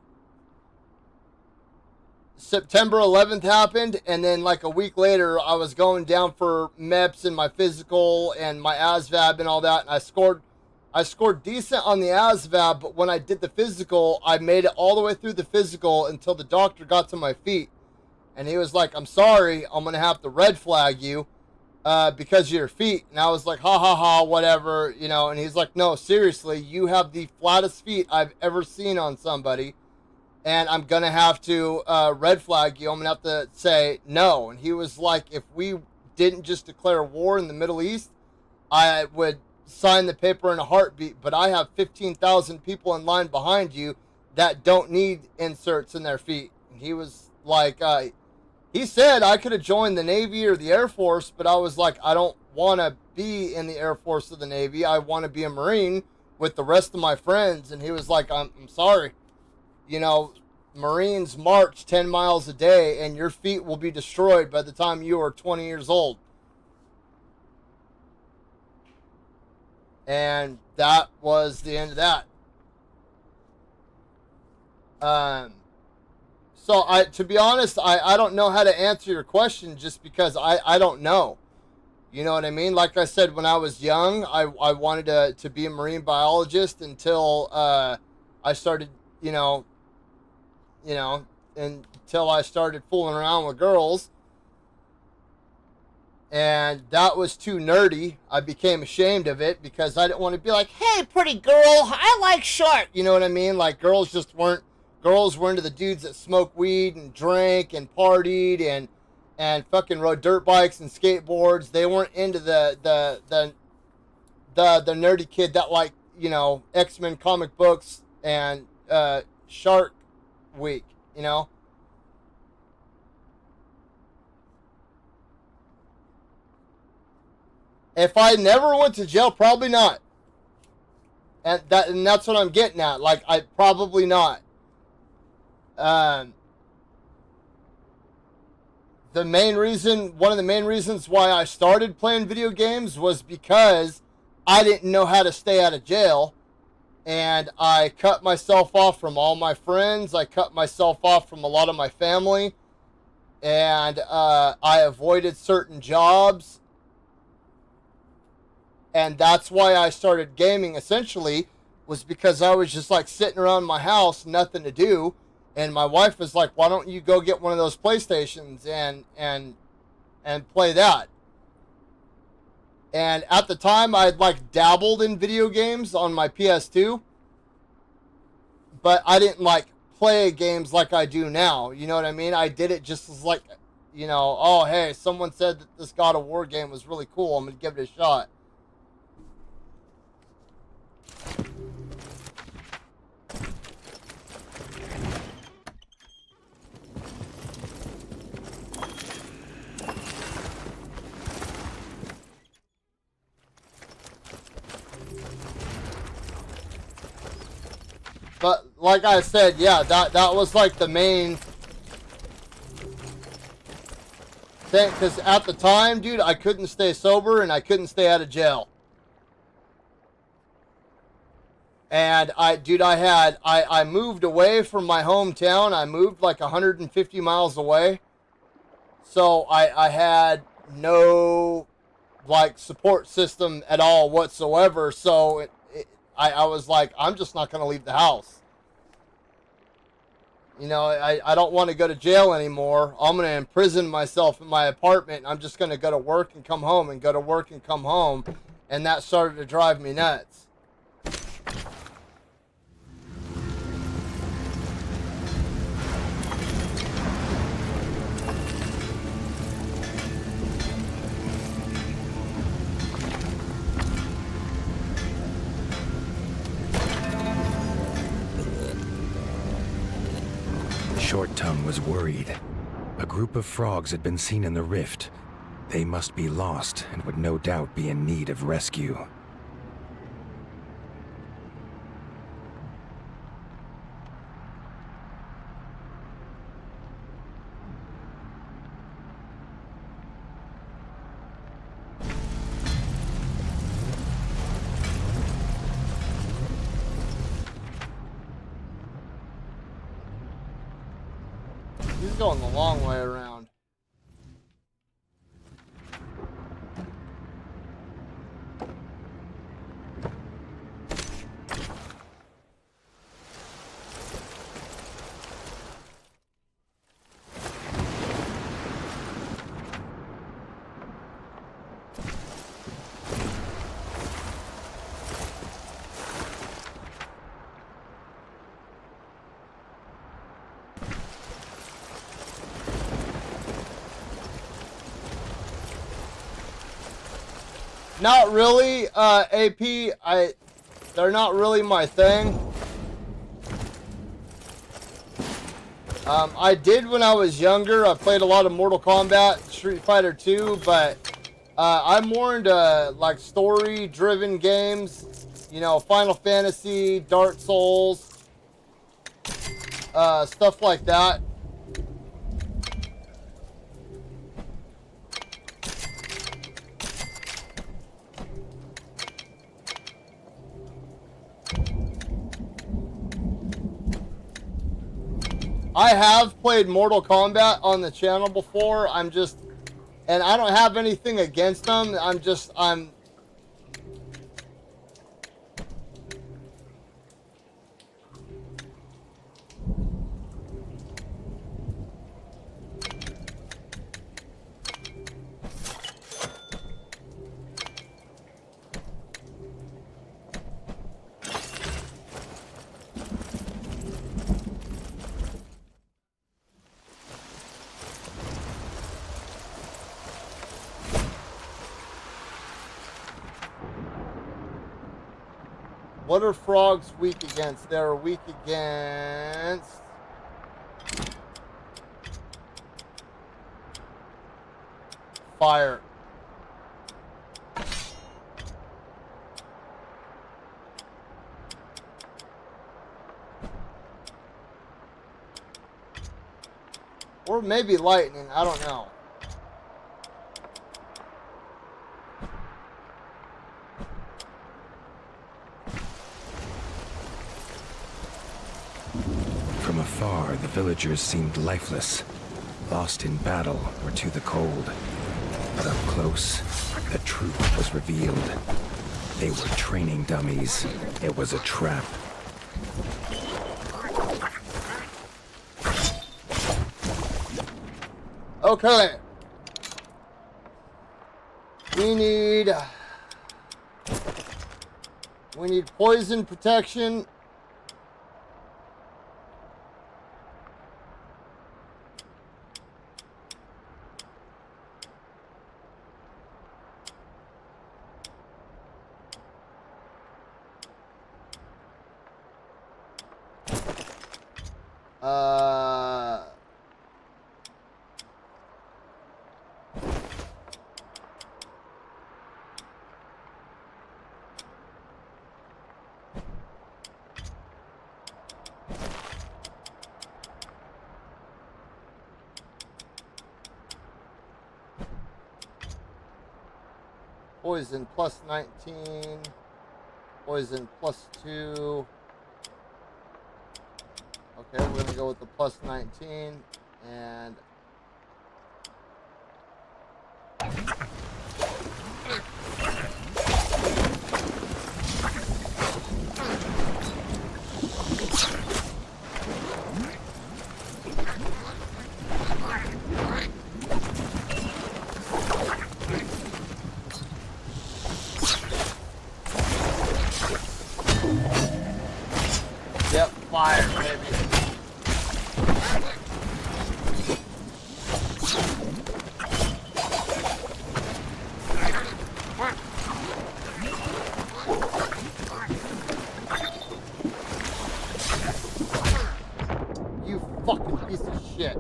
September 11th happened, and then like a week later, I was going down for MEPS and my physical and my ASVAB and all that, and I scored decent on the ASVAB, but when I did the physical, I made it all the way through the physical until the doctor got to my feet, and he was like, "I'm sorry, I'm gonna have to red flag you because of your feet." And I was like, "Ha ha ha, whatever," And he's like, "No, seriously, you have the flattest feet I've ever seen on somebody. And I'm going to have to red flag you. I'm going to have to say no." And he was like, "If we didn't just declare war in the Middle East, I would sign the paper in a heartbeat. But I have 15,000 people in line behind you that don't need inserts in their feet." And he was like, he said I could have joined the Navy or the Air Force, but I was like, I don't want to be in the Air Force or the Navy. I want to be a Marine with the rest of my friends. And he was like, I'm sorry. Marines march 10 miles a day and your feet will be destroyed by the time you are 20 years old. And that was the end of that. So to be honest, I don't know how to answer your question just because I don't know. You know what I mean? Like I said, when I was young, I wanted to be a marine biologist until I started, until I started fooling around with girls. And that was too nerdy. I became ashamed of it because I didn't want to be like, hey, pretty girl, I like shark. You know what I mean? Like, girls were into the dudes that smoked weed and drank and partied and fucking rode dirt bikes and skateboards. They weren't into the nerdy kid that liked, X-Men comic books and Shark Week, If I never went to jail, probably not. And that's what I'm getting at. Like, I probably not. One of the main reasons why I started playing video games was because I didn't know how to stay out of jail. And I cut myself off from all my friends. I cut myself off from a lot of my family. And I avoided certain jobs. And that's why I started gaming, essentially, was because I was just like sitting around my house, nothing to do. And my wife was like, why don't you go get one of those PlayStations and play that? And at the time, I'd like dabbled in video games on my PS2. But I didn't like play games like I do now. You know what I mean? I did it just as like, oh, hey, someone said that this God of War game was really cool. I'm going to give it a shot. But like I said, yeah, that was like the main thing. Because at the time, dude, I couldn't stay sober and I couldn't stay out of jail. And I moved away from my hometown. I moved like 150 miles away. So I had no like support system at all whatsoever. So I was like, I'm just not going to leave the house. I don't want to go to jail anymore. I'm going to imprison myself in my apartment. I'm just going to go to work and come home and go to work and come home. And that started to drive me nuts. Short Tongue was worried. A group of frogs had been seen in the rift. They must be lost and would no doubt be in need of rescue. He's going the long way around. Not really, AP. They're not really my thing. I did when I was younger. I played a lot of Mortal Kombat, Street Fighter 2, but I'm more into like story-driven games. Final Fantasy, Dark Souls, stuff like that. I have played Mortal Kombat on the channel before. And I don't have anything against them. I'm What are frogs weak against? They're weak against fire. Or maybe lightning, I don't know. From afar, the villagers seemed lifeless, lost in battle or to the cold. But up close, the truth was revealed. They were training dummies. It was a trap. Okay. We need poison protection. Poison plus 19. Poison plus 2. Okay, we're gonna go with the plus 19 and yep, fire, baby. You fucking piece of shit.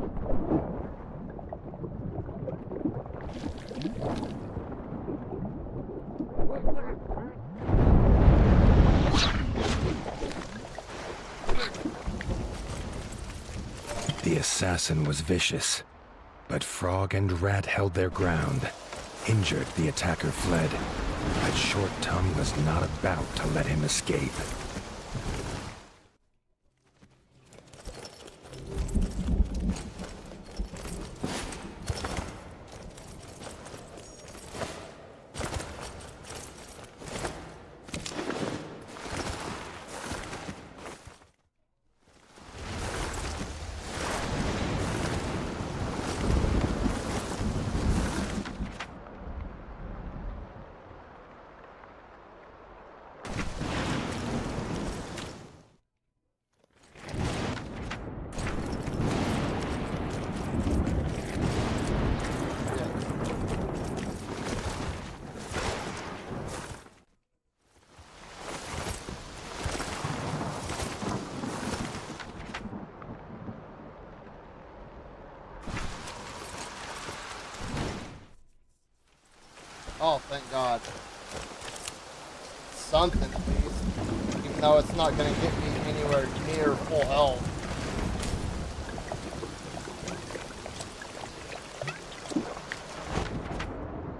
The assassin was vicious, but Frog and Rat held their ground. Injured, the attacker fled, but Short Tongue was not about to let him escape. Oh, thank God. Something, please. Even though it's not going to get me anywhere near full health.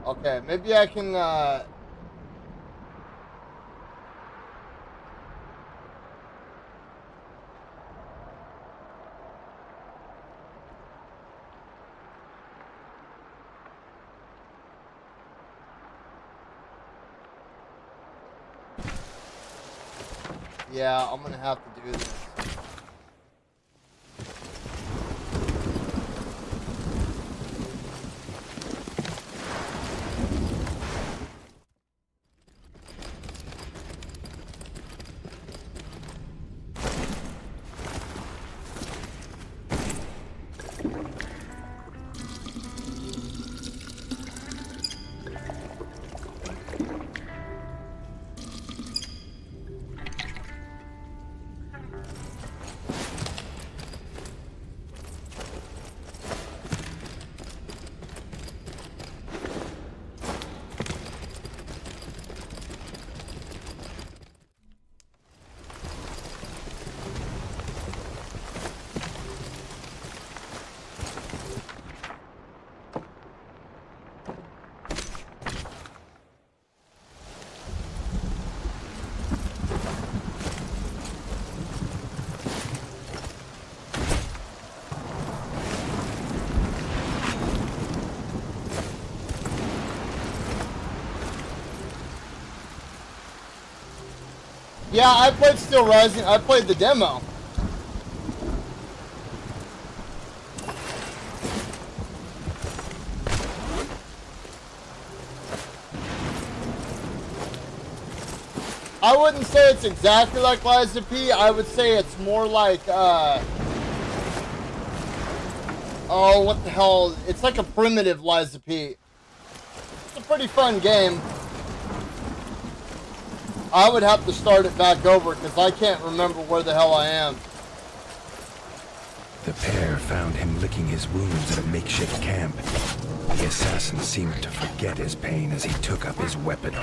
Okay, maybe I can, Yeah, I'm gonna have to do this. Yeah, I played Steel Rising. I played the demo. I wouldn't say it's exactly like Lies of P. I would say it's more like, oh, what the hell? It's like a primitive Lies of P. It's a pretty fun game. I would have to start it back over because I can't remember where the hell I am. The pair found him licking his wounds at a makeshift camp. The assassin seemed to forget his pain as he took up his weapon.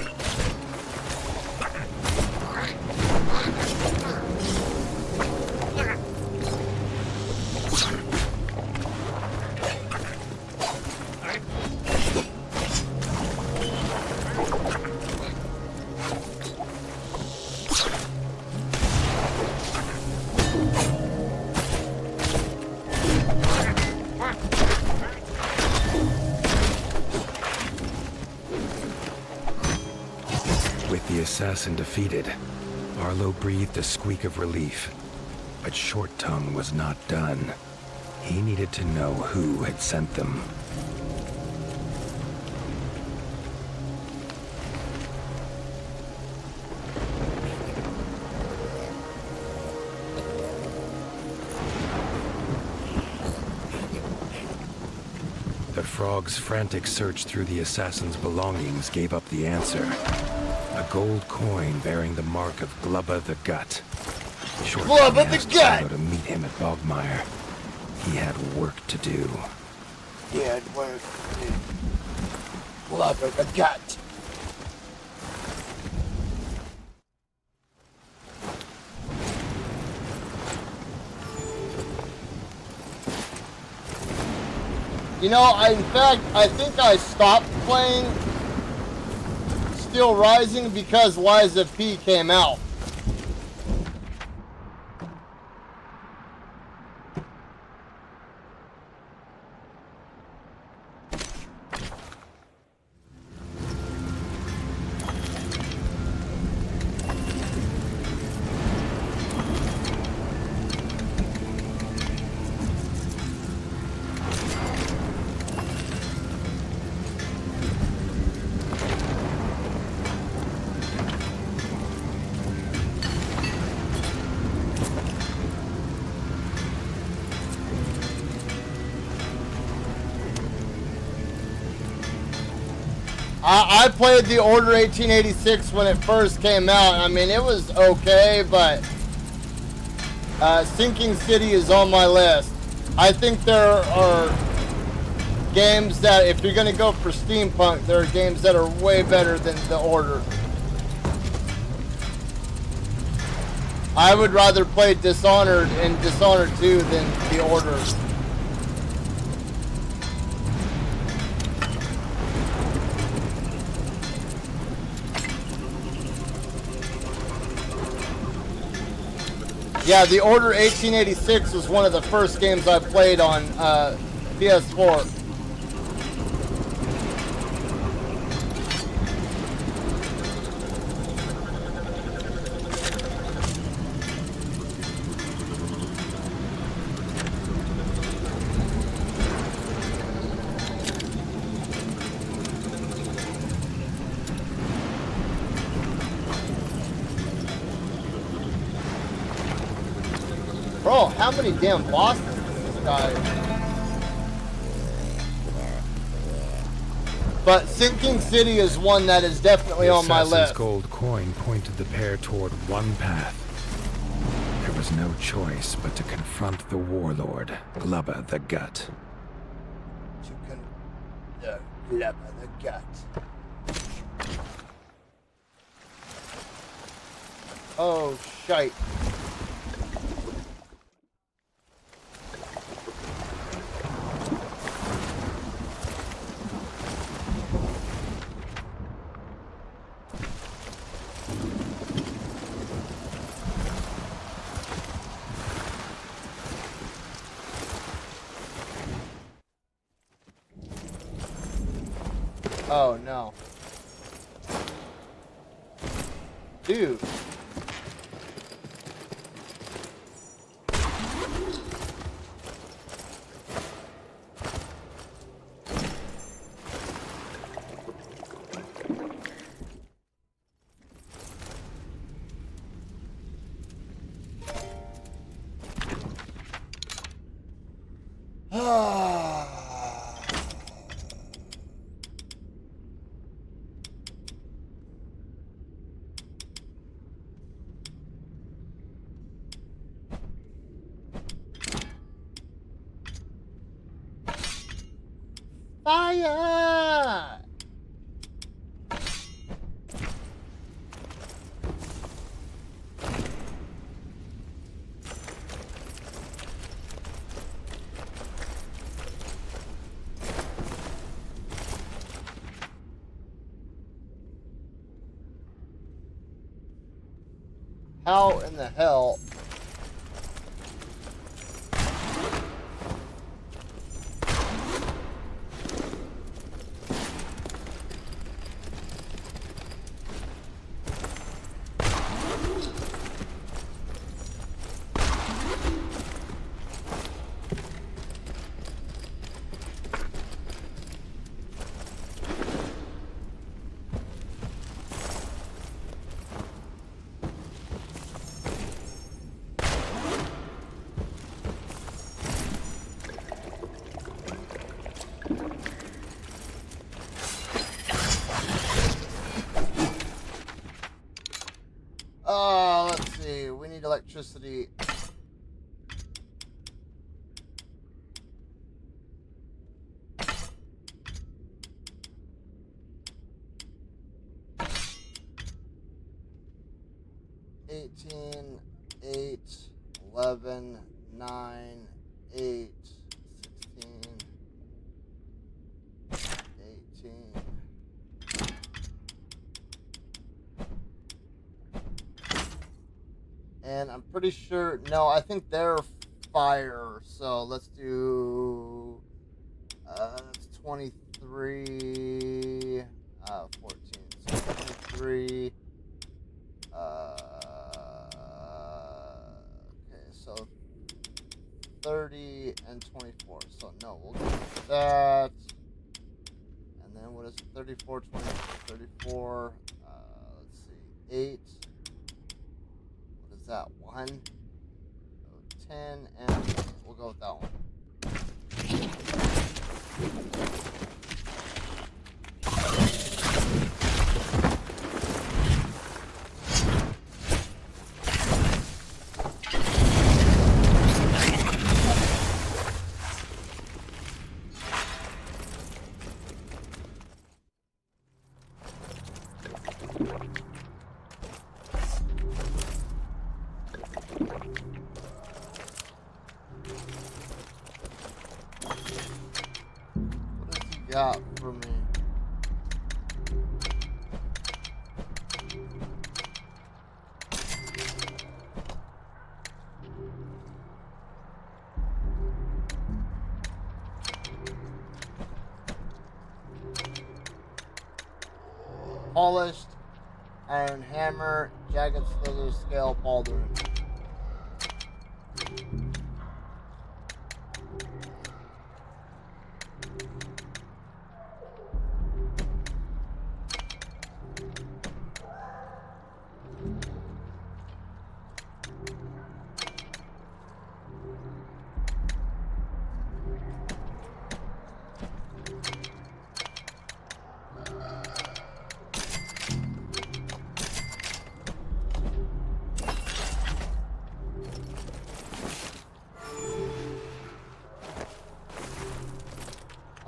With the assassin defeated, Arlo breathed a squeak of relief. But Short Tongue was not done. He needed to know who had sent them. The frog's frantic search through the assassin's belongings gave up the answer. A gold coin bearing the mark of Glubba the Gut. Short Glubba asked the Gut! Arlo to meet him at Bogmire. He had work to do. He had work to do. Glubba the Gut. You know, in fact, I think I stopped playing Steel Rising because Lies of P came out. I played the Order 1886 when it first came out. I mean, it was okay, but Sinking City is on my list. I think there are games that, if you're going to go for steampunk, there are games that are way better than the Order. I would rather play Dishonored and Dishonored 2 than the Order. Yeah, the Order 1886 was one of the first games I played on PS4. Bro, how many damn bosses does this guy? But Sinking City is one that is definitely on my list. The assassin's gold coin pointed the pair toward one path. There was no choice but to confront the warlord, Glubba the Gut. Glubba the Gut. Oh, shite. Oh, no. Dude. Fire! How in the hell? Let's see. We need electricity. $18, $8, $11, $9, $8, $16, $18. And I'm pretty sure, no, I think they're fire. So let's do, that's 23, 14, so 23, okay, so 30 and 24. So no, we'll go with that. And then what is it? 34, 24, 34, let's see, 8. That 1, so 10, and we'll go with that one. Got for me. Polished iron hammer, jagged slither scale pauldron.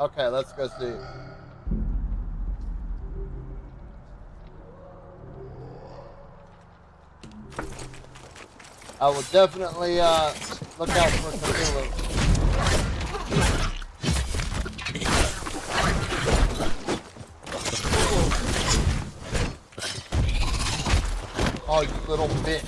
Okay, let's go see. I will definitely look out for Cthulhu. Oh, you little bitch.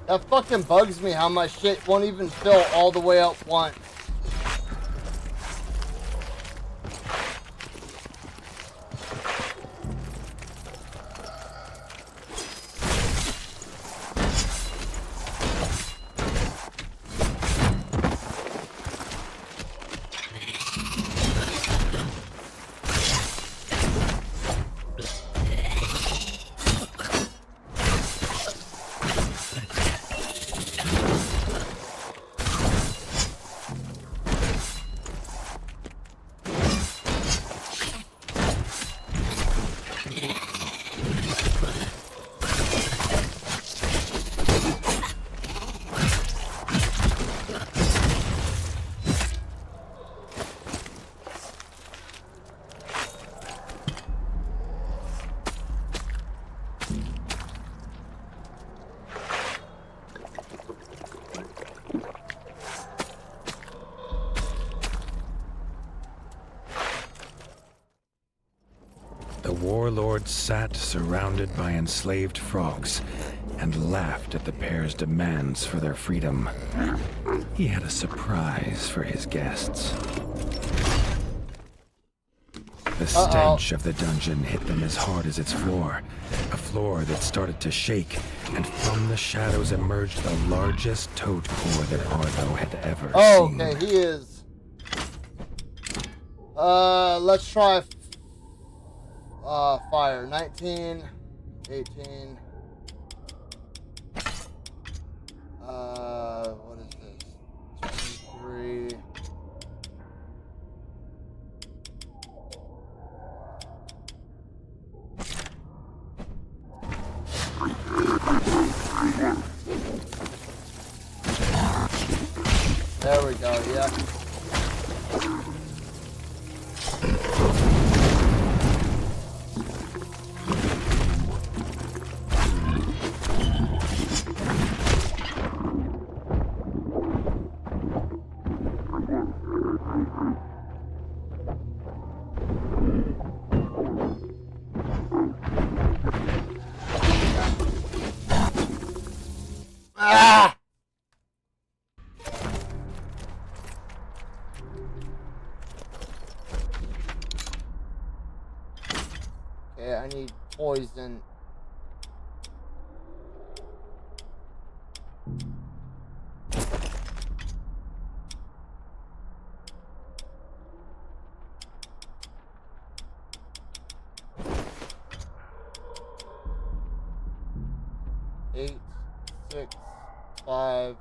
That fucking bugs me how my shit won't even fill all the way up once. The warlord sat surrounded by enslaved frogs and laughed at the pair's demands for their freedom. He had a surprise for his guests. The stench of the dungeon hit them as hard as its floor, a floor that started to shake, and from the shadows emerged the largest toad core that Arlo had ever seen. Oh, okay, he is. Let's try fire. 19, 18. What is this? 23. There we go, yeah. Ah! Okay, I need poison. Eight, 6, 5,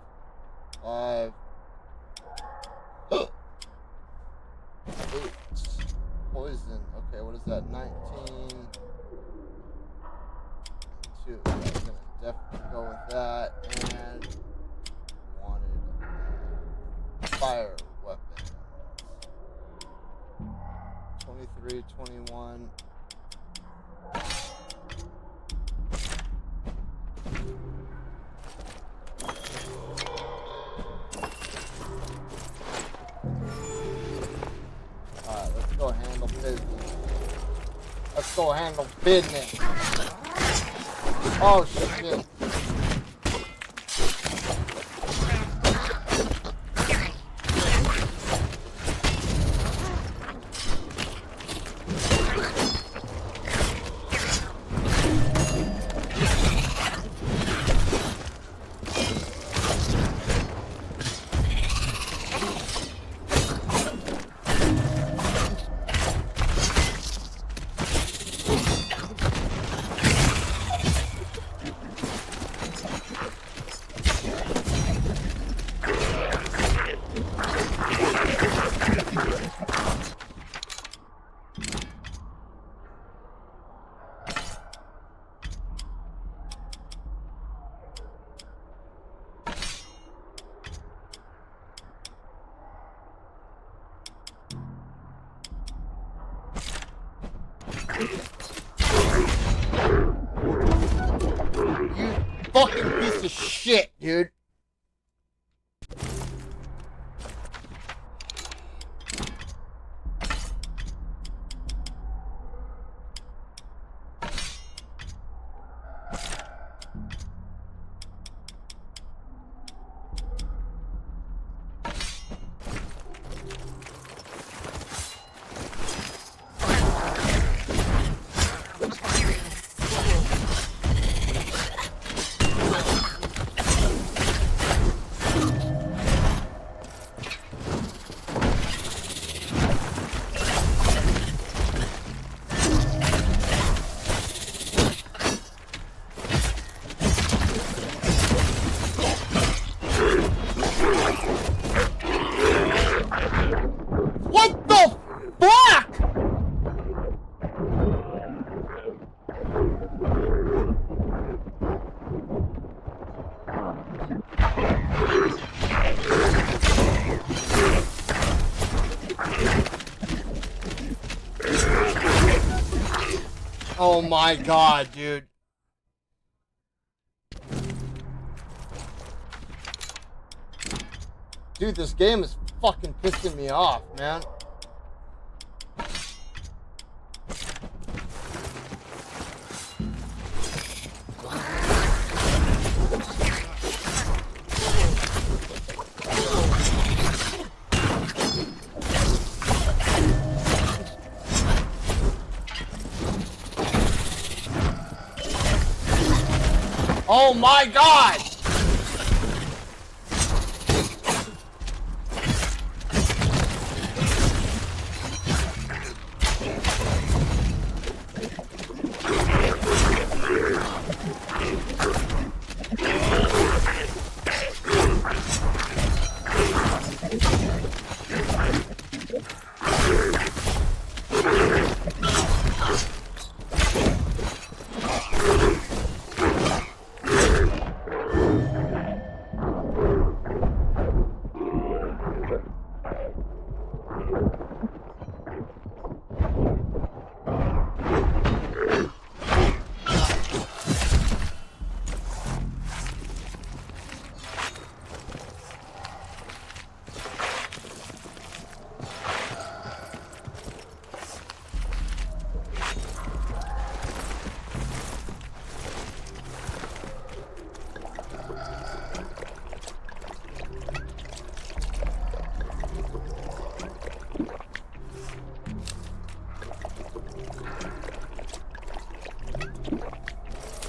5. 8. Poison. Okay, what is that? 19. 2. I'm gonna definitely go with that. And wanted fire weapon. 23, 21. Alright, let's go handle business. Let's go handle business. Oh shit. You fucking piece of shit, dude. What the fuck? Oh my god, dude. Dude, this game is fucking pissing me off, man. Oh my god!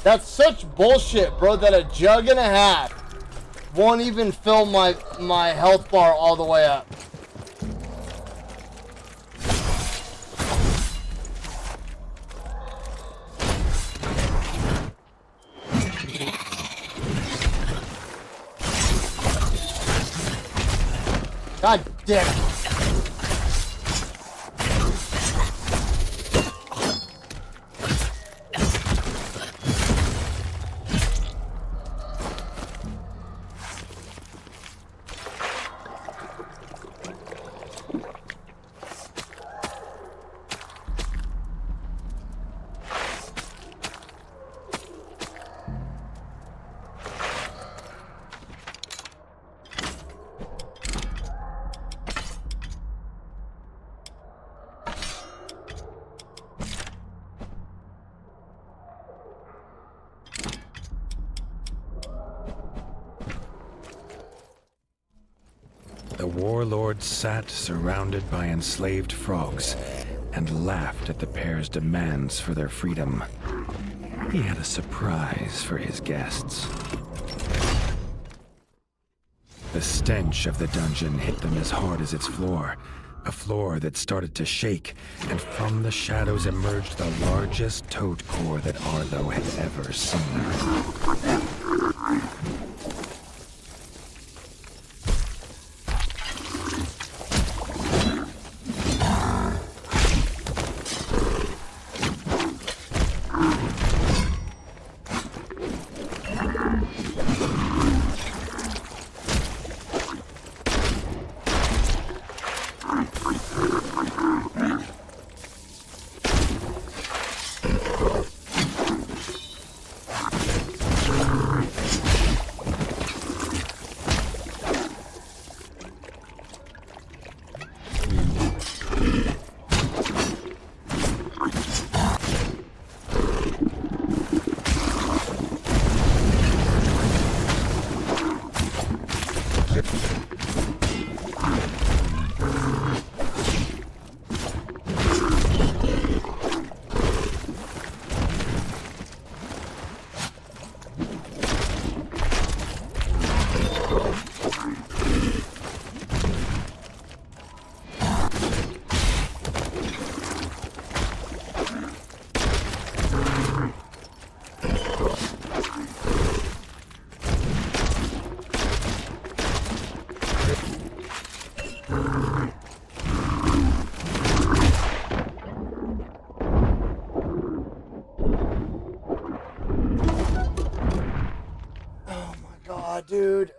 That's such bullshit, bro, that a jug and a half won't even fill my health bar all the way up. God damn it. warlord sat surrounded by enslaved frogs and laughed at the pair's demands for their freedom. He had a surprise for his guests. The stench of the dungeon hit them as hard as its floor, a floor that started to shake, and from the shadows emerged the largest toad core that Arlo had ever seen. Dude.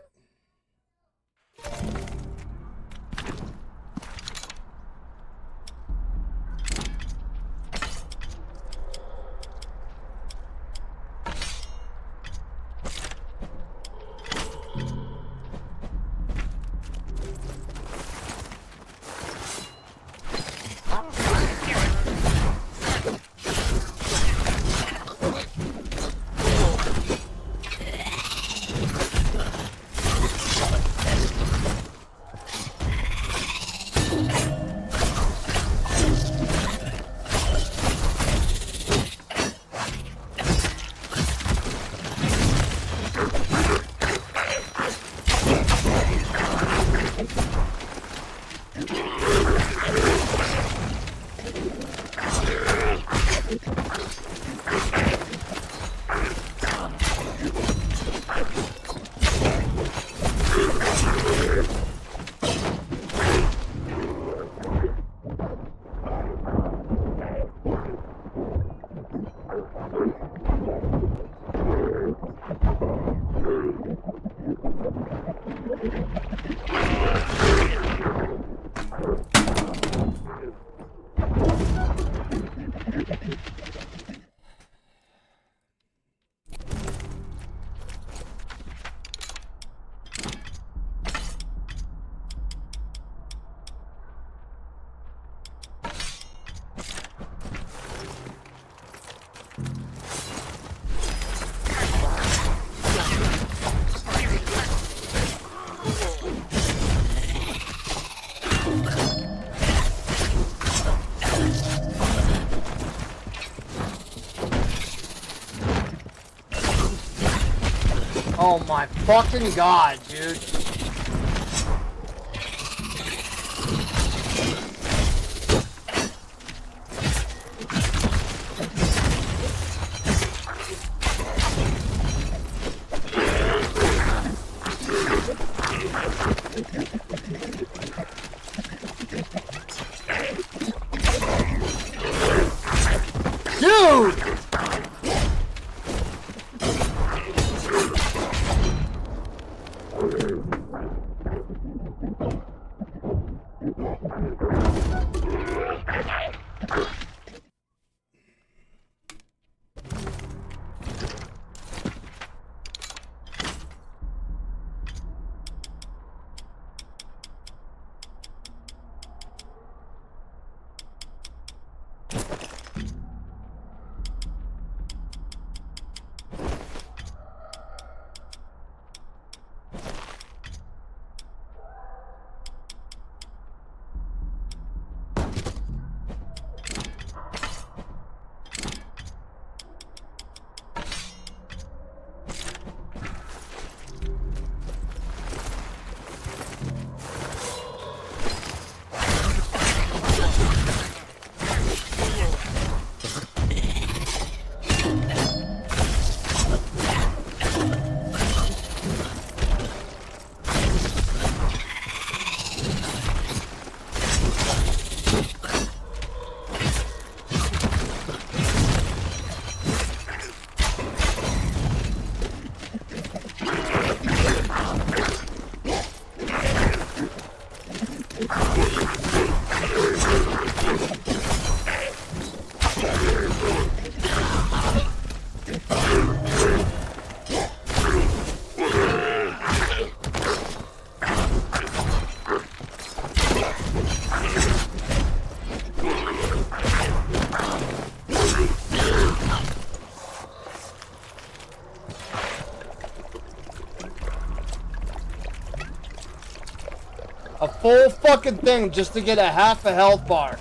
Oh my fucking god, dude. Dude! full fucking thing just to get a half a health bar.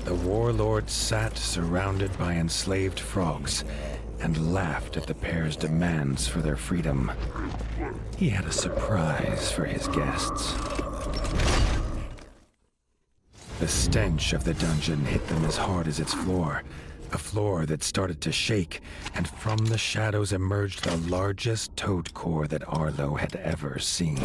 The warlord sat surrounded by enslaved frogs and laughed at the pair's demands for their freedom. He had a surprise for his guests. The stench of the dungeon hit them as hard as its floor, a floor that started to shake, and from the shadows emerged the largest toad core that Arlo had ever seen.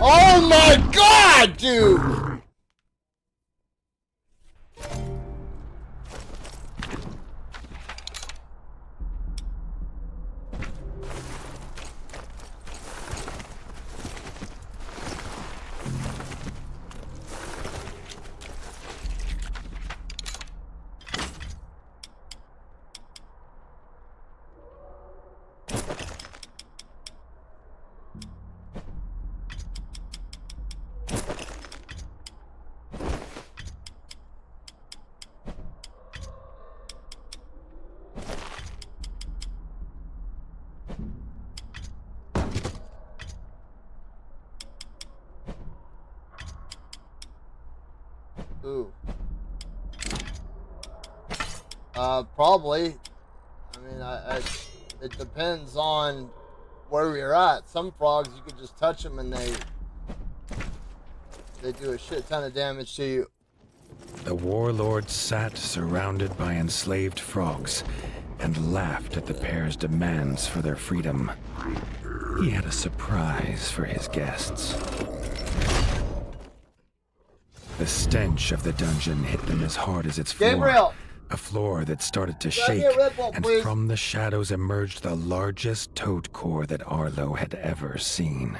Oh my god, dude! Ooh. Probably. I mean, it depends on where you're at. Some frogs, you could just touch them and they do a shit ton of damage to you. The warlord sat surrounded by enslaved frogs and laughed at the pair's demands for their freedom. He had a surprise for his guests. The stench of the dungeon hit them as hard as its floor. Gabriel! A floor that started to Grab me shake, a Red Bull, and please. from the shadows emerged the largest toad core that Arlo had ever seen.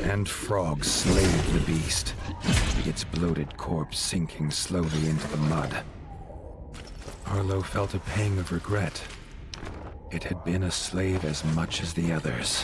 And frogs slayed the beast, its bloated corpse sinking slowly into the mud. Arlo felt a pang of regret. It had been a slave as much as the others.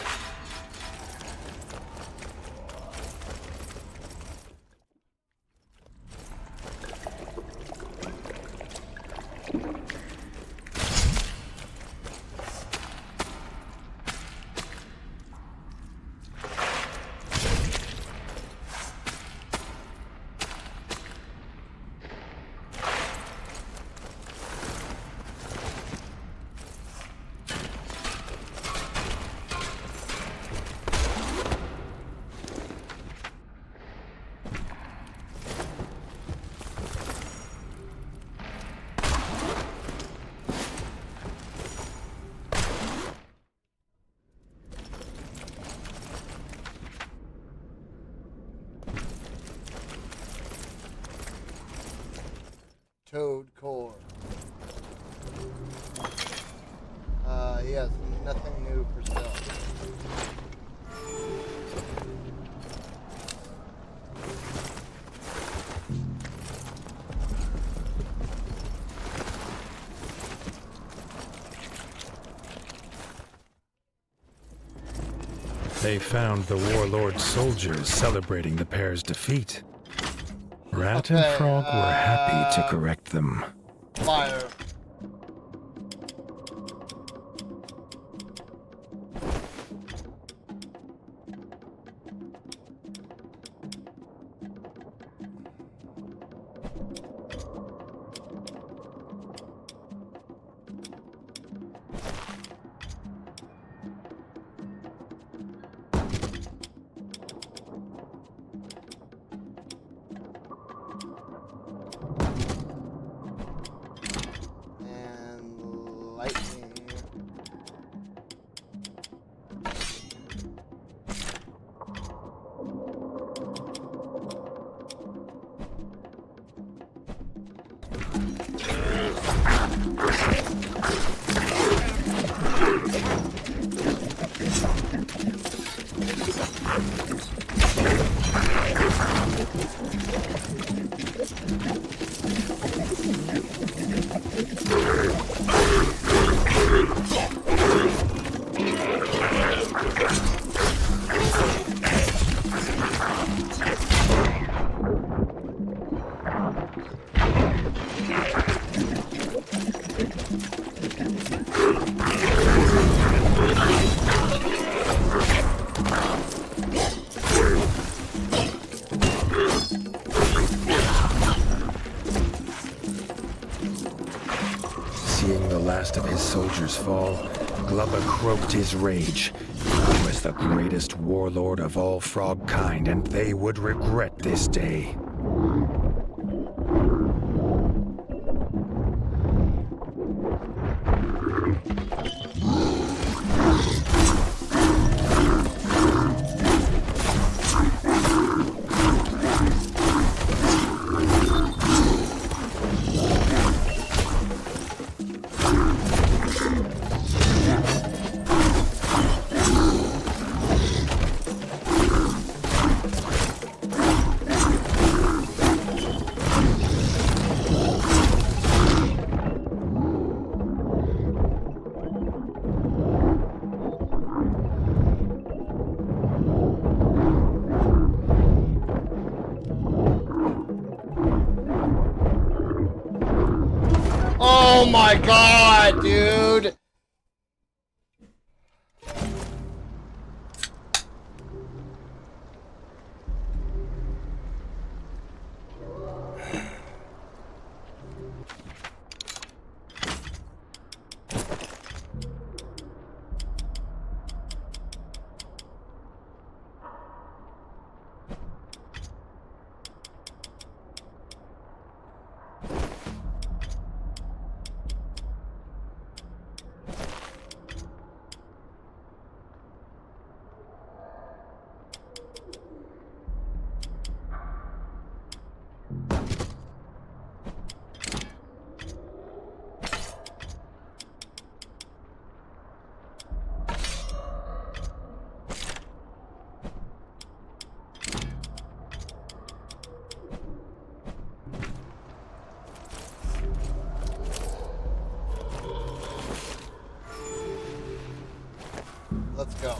Toad core. He has nothing new for sale. They found the warlord's soldiers celebrating the pair's defeat. Rat and Frog were happy to correct them. Fire. Seeing the last of his soldiers fall, Glubba croaked his rage. He was the greatest warlord of all frog kind, and they would regret this day. my god, dude. Let's go.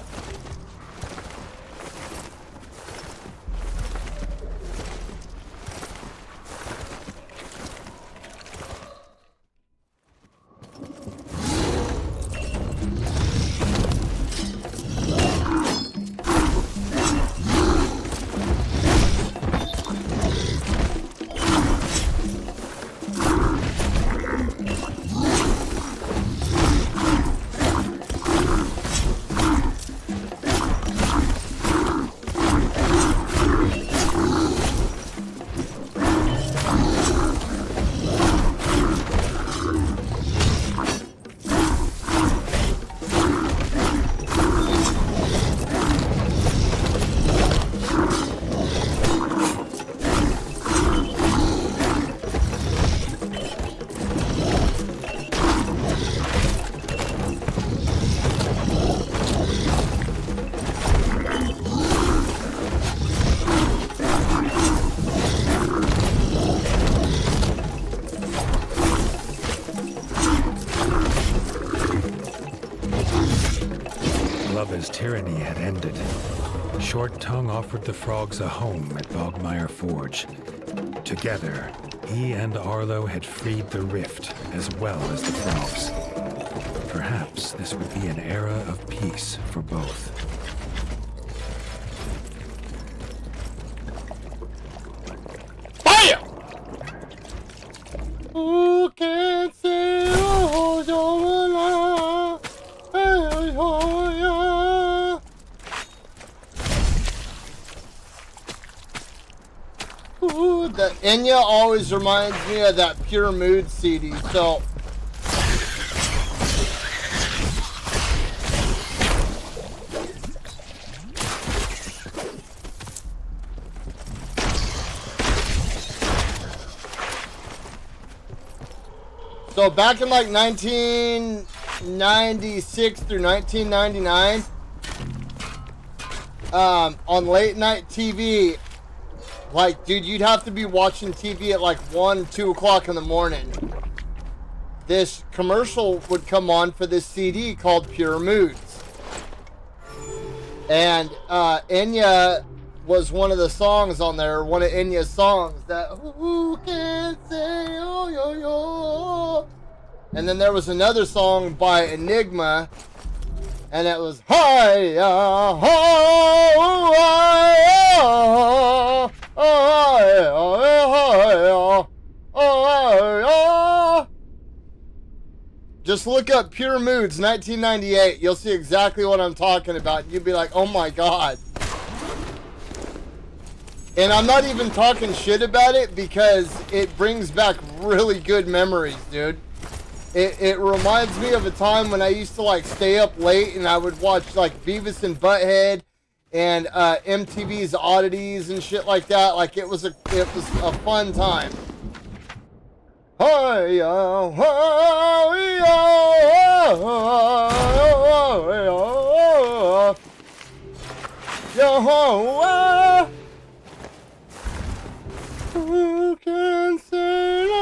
Love's tyranny had ended. Short Tongue offered the frogs a home at Bogmire Forge. Together, he and Arlo had freed the rift as well as the frogs. Perhaps this would be an era of peace for both. Fire! Who can say oh, ooh, the Enya always reminds me of that Pure Mood CD, so back in like 1996 through 1999, on late night TV, like, dude, you'd have to be watching TV at like 1, 2 o'clock in the morning. This commercial would come on for this CD called Pure Moods. And Enya was one of the songs on there, one of Enya's songs that, who can say, oh, yo, yo. And then there was another song by Enigma, and it was, hi, just look up Pure Moods 1998. You'll see exactly what I'm talking about. You'd be like, oh my god. And I'm not even talking shit about it because it brings back really good memories, dude. It reminds me of a time when I used to like stay up late and I would watch like Beavis and Butthead and MTV's Oddities and shit like that. Like it was a fun time. Who can say no?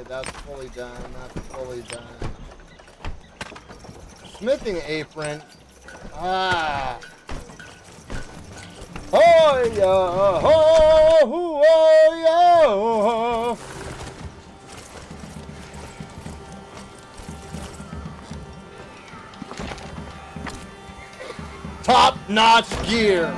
That's fully done. That's fully done. Smithing apron. Ah. Oh yeah. Oh yeah. Top-notch gear.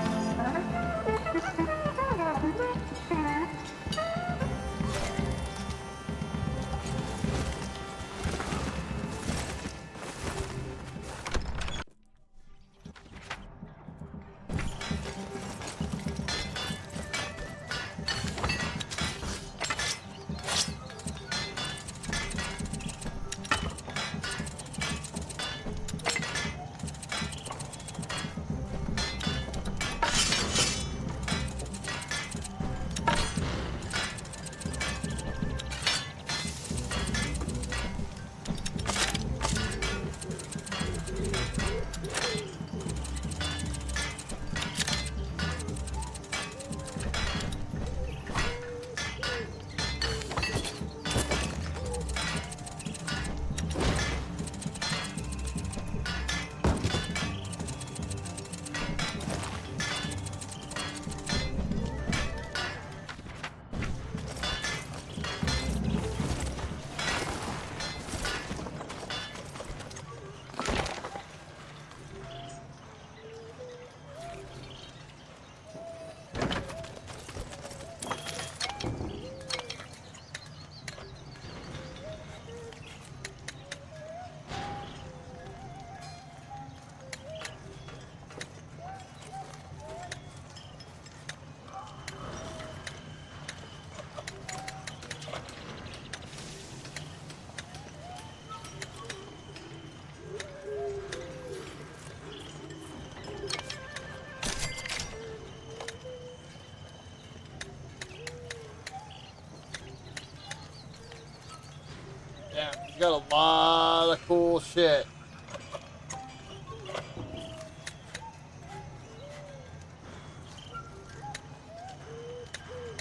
Damn, you got a lot of cool shit.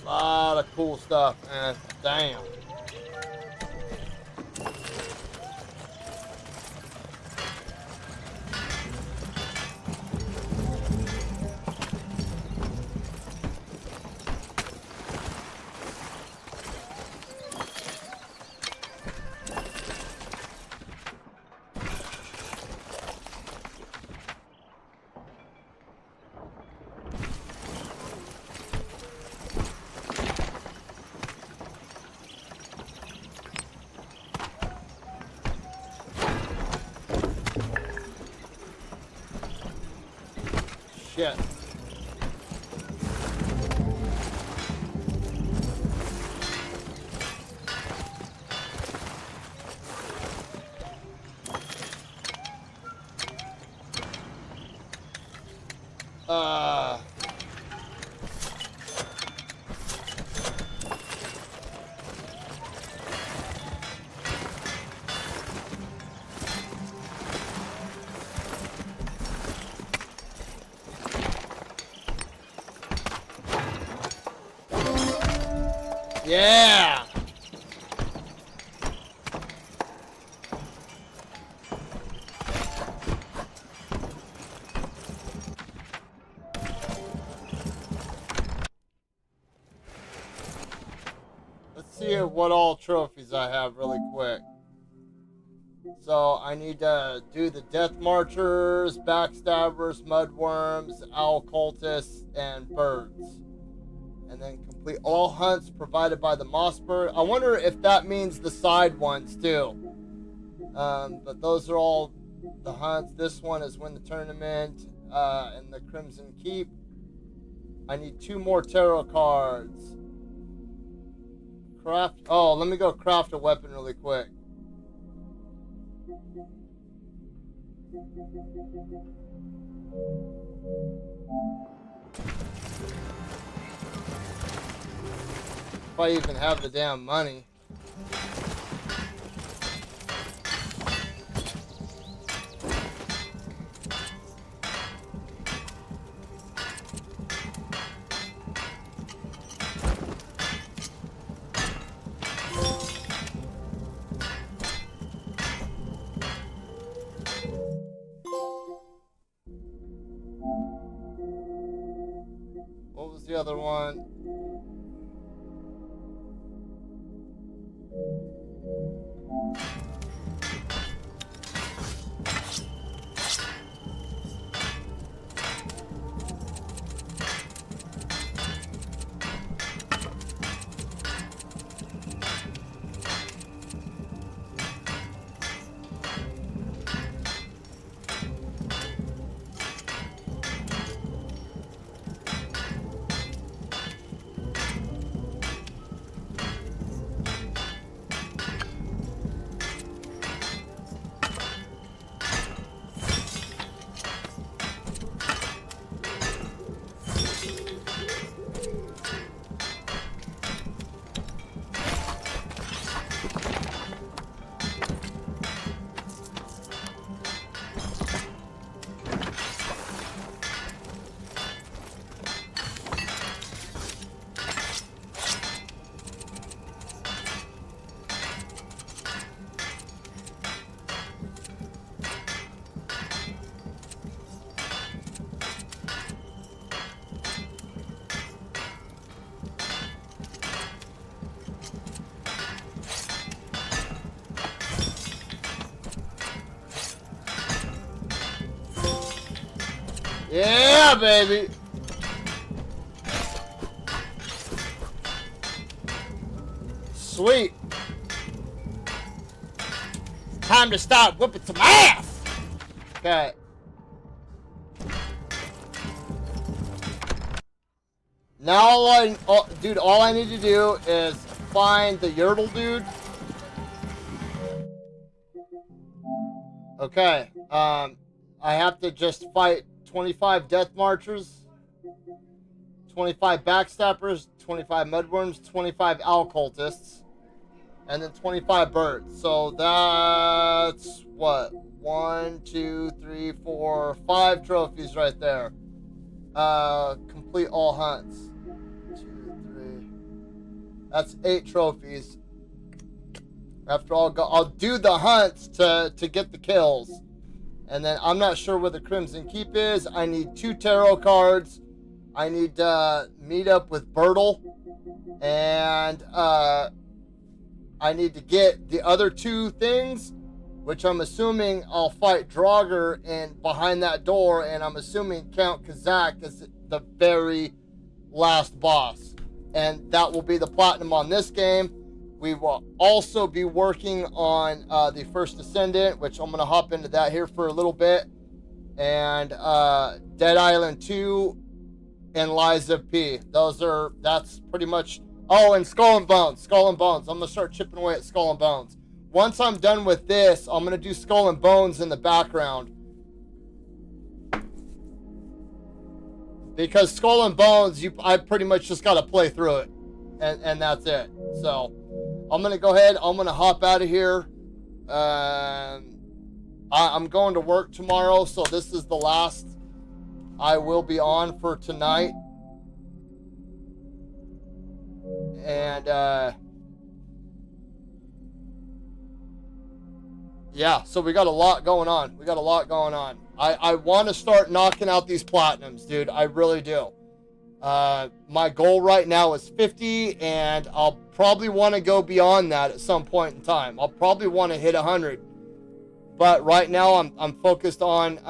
A lot of cool stuff, man. Damn. Shit. Yeah. at what all trophies I have really quick. So I need to do the Death Marchers, Backstabbers, Mudworms, Owl Cultists, and Birds. And then complete all hunts provided by the Mossberg. I wonder if that means the side ones too. But those are all the hunts. This one is win the tournament and the Crimson Keep. I need 2 more tarot cards. Craft. Oh, let me go craft a weapon really quick. If I even have the damn money. What was the other one? Yeah, baby. Sweet. Time to start whipping some ass. Okay. Now all I need to do is find the Yertle dude. Okay. I have to just fight 25 Death Marchers, 25 Backstabbers, 25 Mudworms, 25 Owl Cultists, and then 25 Birds. So that's what? 1, 2, 3, 4, 5 trophies right there. Complete all hunts. 2, 3. That's 8 trophies. After I'll do the hunts to get the kills. And then I'm not sure where the Crimson Keep is. I need 2 tarot cards. I need to meet up with Bertle. And I need to get the other 2 things, which I'm assuming I'll fight Draugr in behind that door. And I'm assuming Count Kazak is the very last boss. And that will be the platinum on this game. We will also be working on the First Descendant, which I'm going to hop into that here for a little bit. And Dead Island 2 and Liza P. That's pretty much... Oh, and Skull and Bones. Skull and Bones. I'm going to start chipping away at Skull and Bones. Once I'm done with this, I'm going to do Skull and Bones in the background. Because Skull and Bones, I pretty much just got to play through it. And that's it. So... I'm going to go ahead. I'm going to hop out of here. I'm going to work tomorrow, so this is the last I will be on for tonight. And, yeah, so we got a lot going on. I want to start knocking out these platinums, dude. I really do. My goal right now is 50, and I'll probably want to go beyond that at some point in time. I'll probably want to hit 100, but right now I'm focused on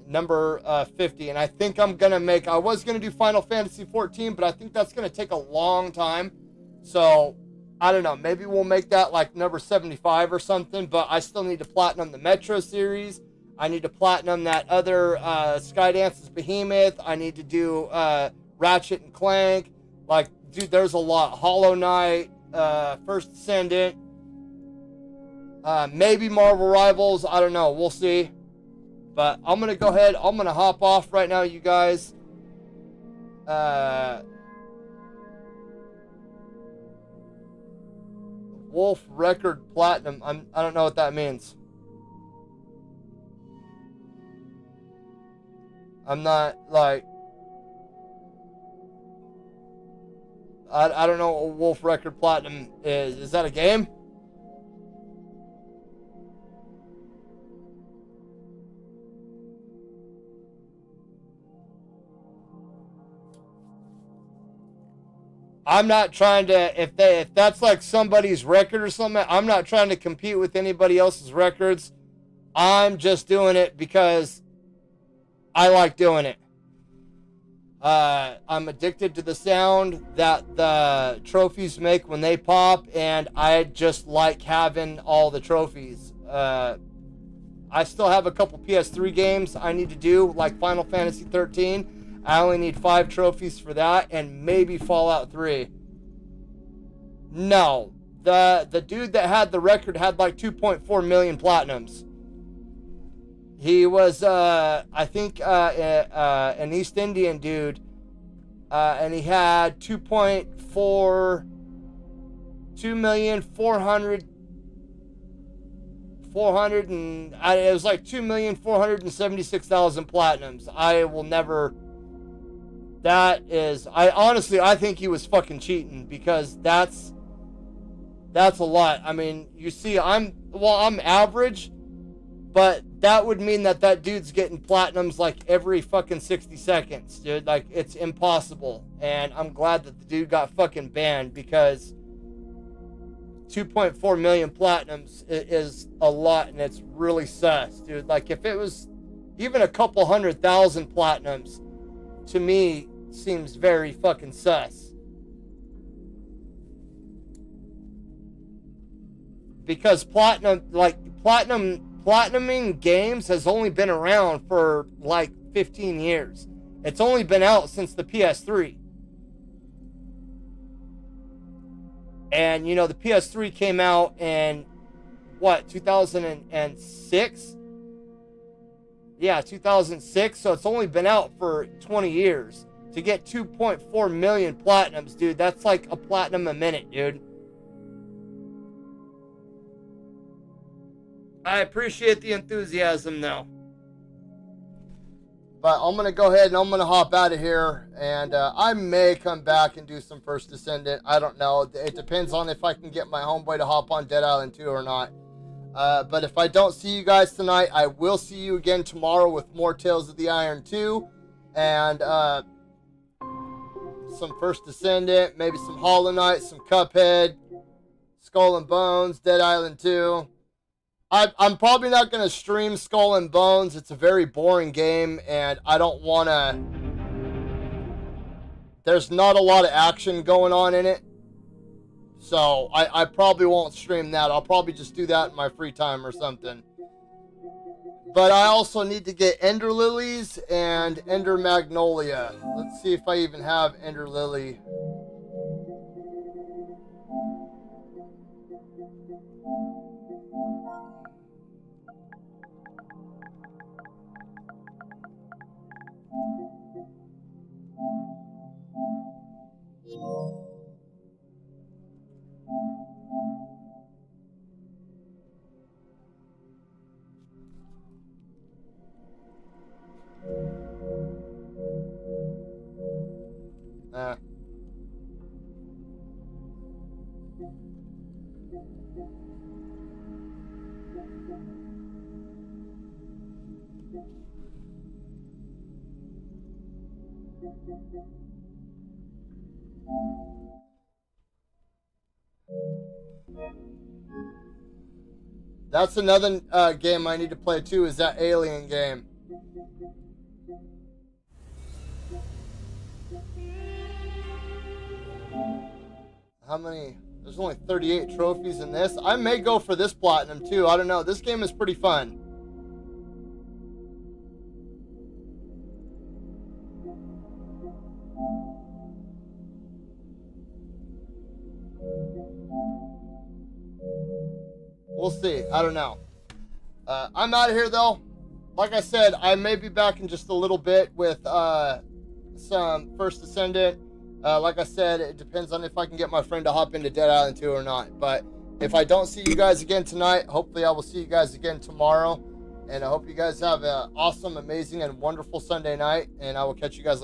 number 50, and I think I'm gonna make. I was gonna do Final Fantasy 14, but I think that's gonna take a long time. So I don't know. Maybe we'll make that like number 75 or something. But I still need to platinum the Metro series. I need to platinum that other Skydance's Behemoth. I need to do Ratchet and Clank. Like, dude, there's a lot. Hollow Knight, First Descendant, maybe Marvel Rivals. I don't know. We'll see. But I'm going to go ahead. I'm going to hop off right now, you guys. Wolf Record Platinum. I don't know what that means. I'm not, like... I don't know what Wolf Record Platinum is. Is that a game? I'm not trying to, if that's like somebody's record or something, I'm not trying to compete with anybody else's records. I'm just doing it because I like doing it. I'm addicted to the sound that the trophies make when they pop, and I just like having all the trophies. I still have a couple PS3 games I need to do, like Final Fantasy 13. I only need 5 trophies for that, and maybe Fallout 3. No, the dude that had the record had like 2.4 million platinums. He was, I think, an East Indian dude, and he had 400 and it was like 2,476,000 platinums. I will never. That is, I think he was fucking cheating, because that's a lot. I mean, you see, I'm average, but that would mean that dude's getting platinums like every fucking 60 seconds, dude. Like, it's impossible. And I'm glad that the dude got fucking banned, because 2.4 million platinums is a lot, and it's really sus, dude. Like, if it was even a couple 100,000 platinums, to me, seems very fucking sus. Because platinuming games has only been around for like 15 years. It's only been out since the PS3. And, you know, the PS3 came out in, what, 2006? Yeah, 2006. So it's only been out for 20 years. To get 2.4 million platinums, dude, that's like a platinum a minute, dude. I appreciate the enthusiasm, though. But I'm going to go ahead and I'm going to hop out of here. And I may come back and do some First Descendant. I don't know. It depends on if I can get my homeboy to hop on Dead Island 2 or not. But if I don't see you guys tonight, I will see you again tomorrow with more Tales of the Iron 2. And some First Descendant, maybe some Hollow Knight, some Cuphead, Skull and Bones, Dead Island 2. I'm probably not going to stream Skull and Bones. It's a very boring game, and I don't want to... There's not a lot of action going on in it. So, I probably won't stream that. I'll probably just do that in my free time or something. But I also need to get Ender Lilies and Ender Magnolia. Let's see if I even have Ender Lily. That's another game I need to play too, is that Alien game. How many? There's only 38 trophies in this. I may go for this platinum too. I don't know. This game is pretty fun. We'll see. I don't know. I'm out of here though. Like I said, I may be back in just a little bit with some First Ascendant. Like I said, it depends on if I can get my friend to hop into Dead Island 2 or not. But if I don't see you guys again tonight, hopefully I will see you guys again tomorrow. And I hope you guys have an awesome, amazing, and wonderful Sunday night. And I will catch you guys later.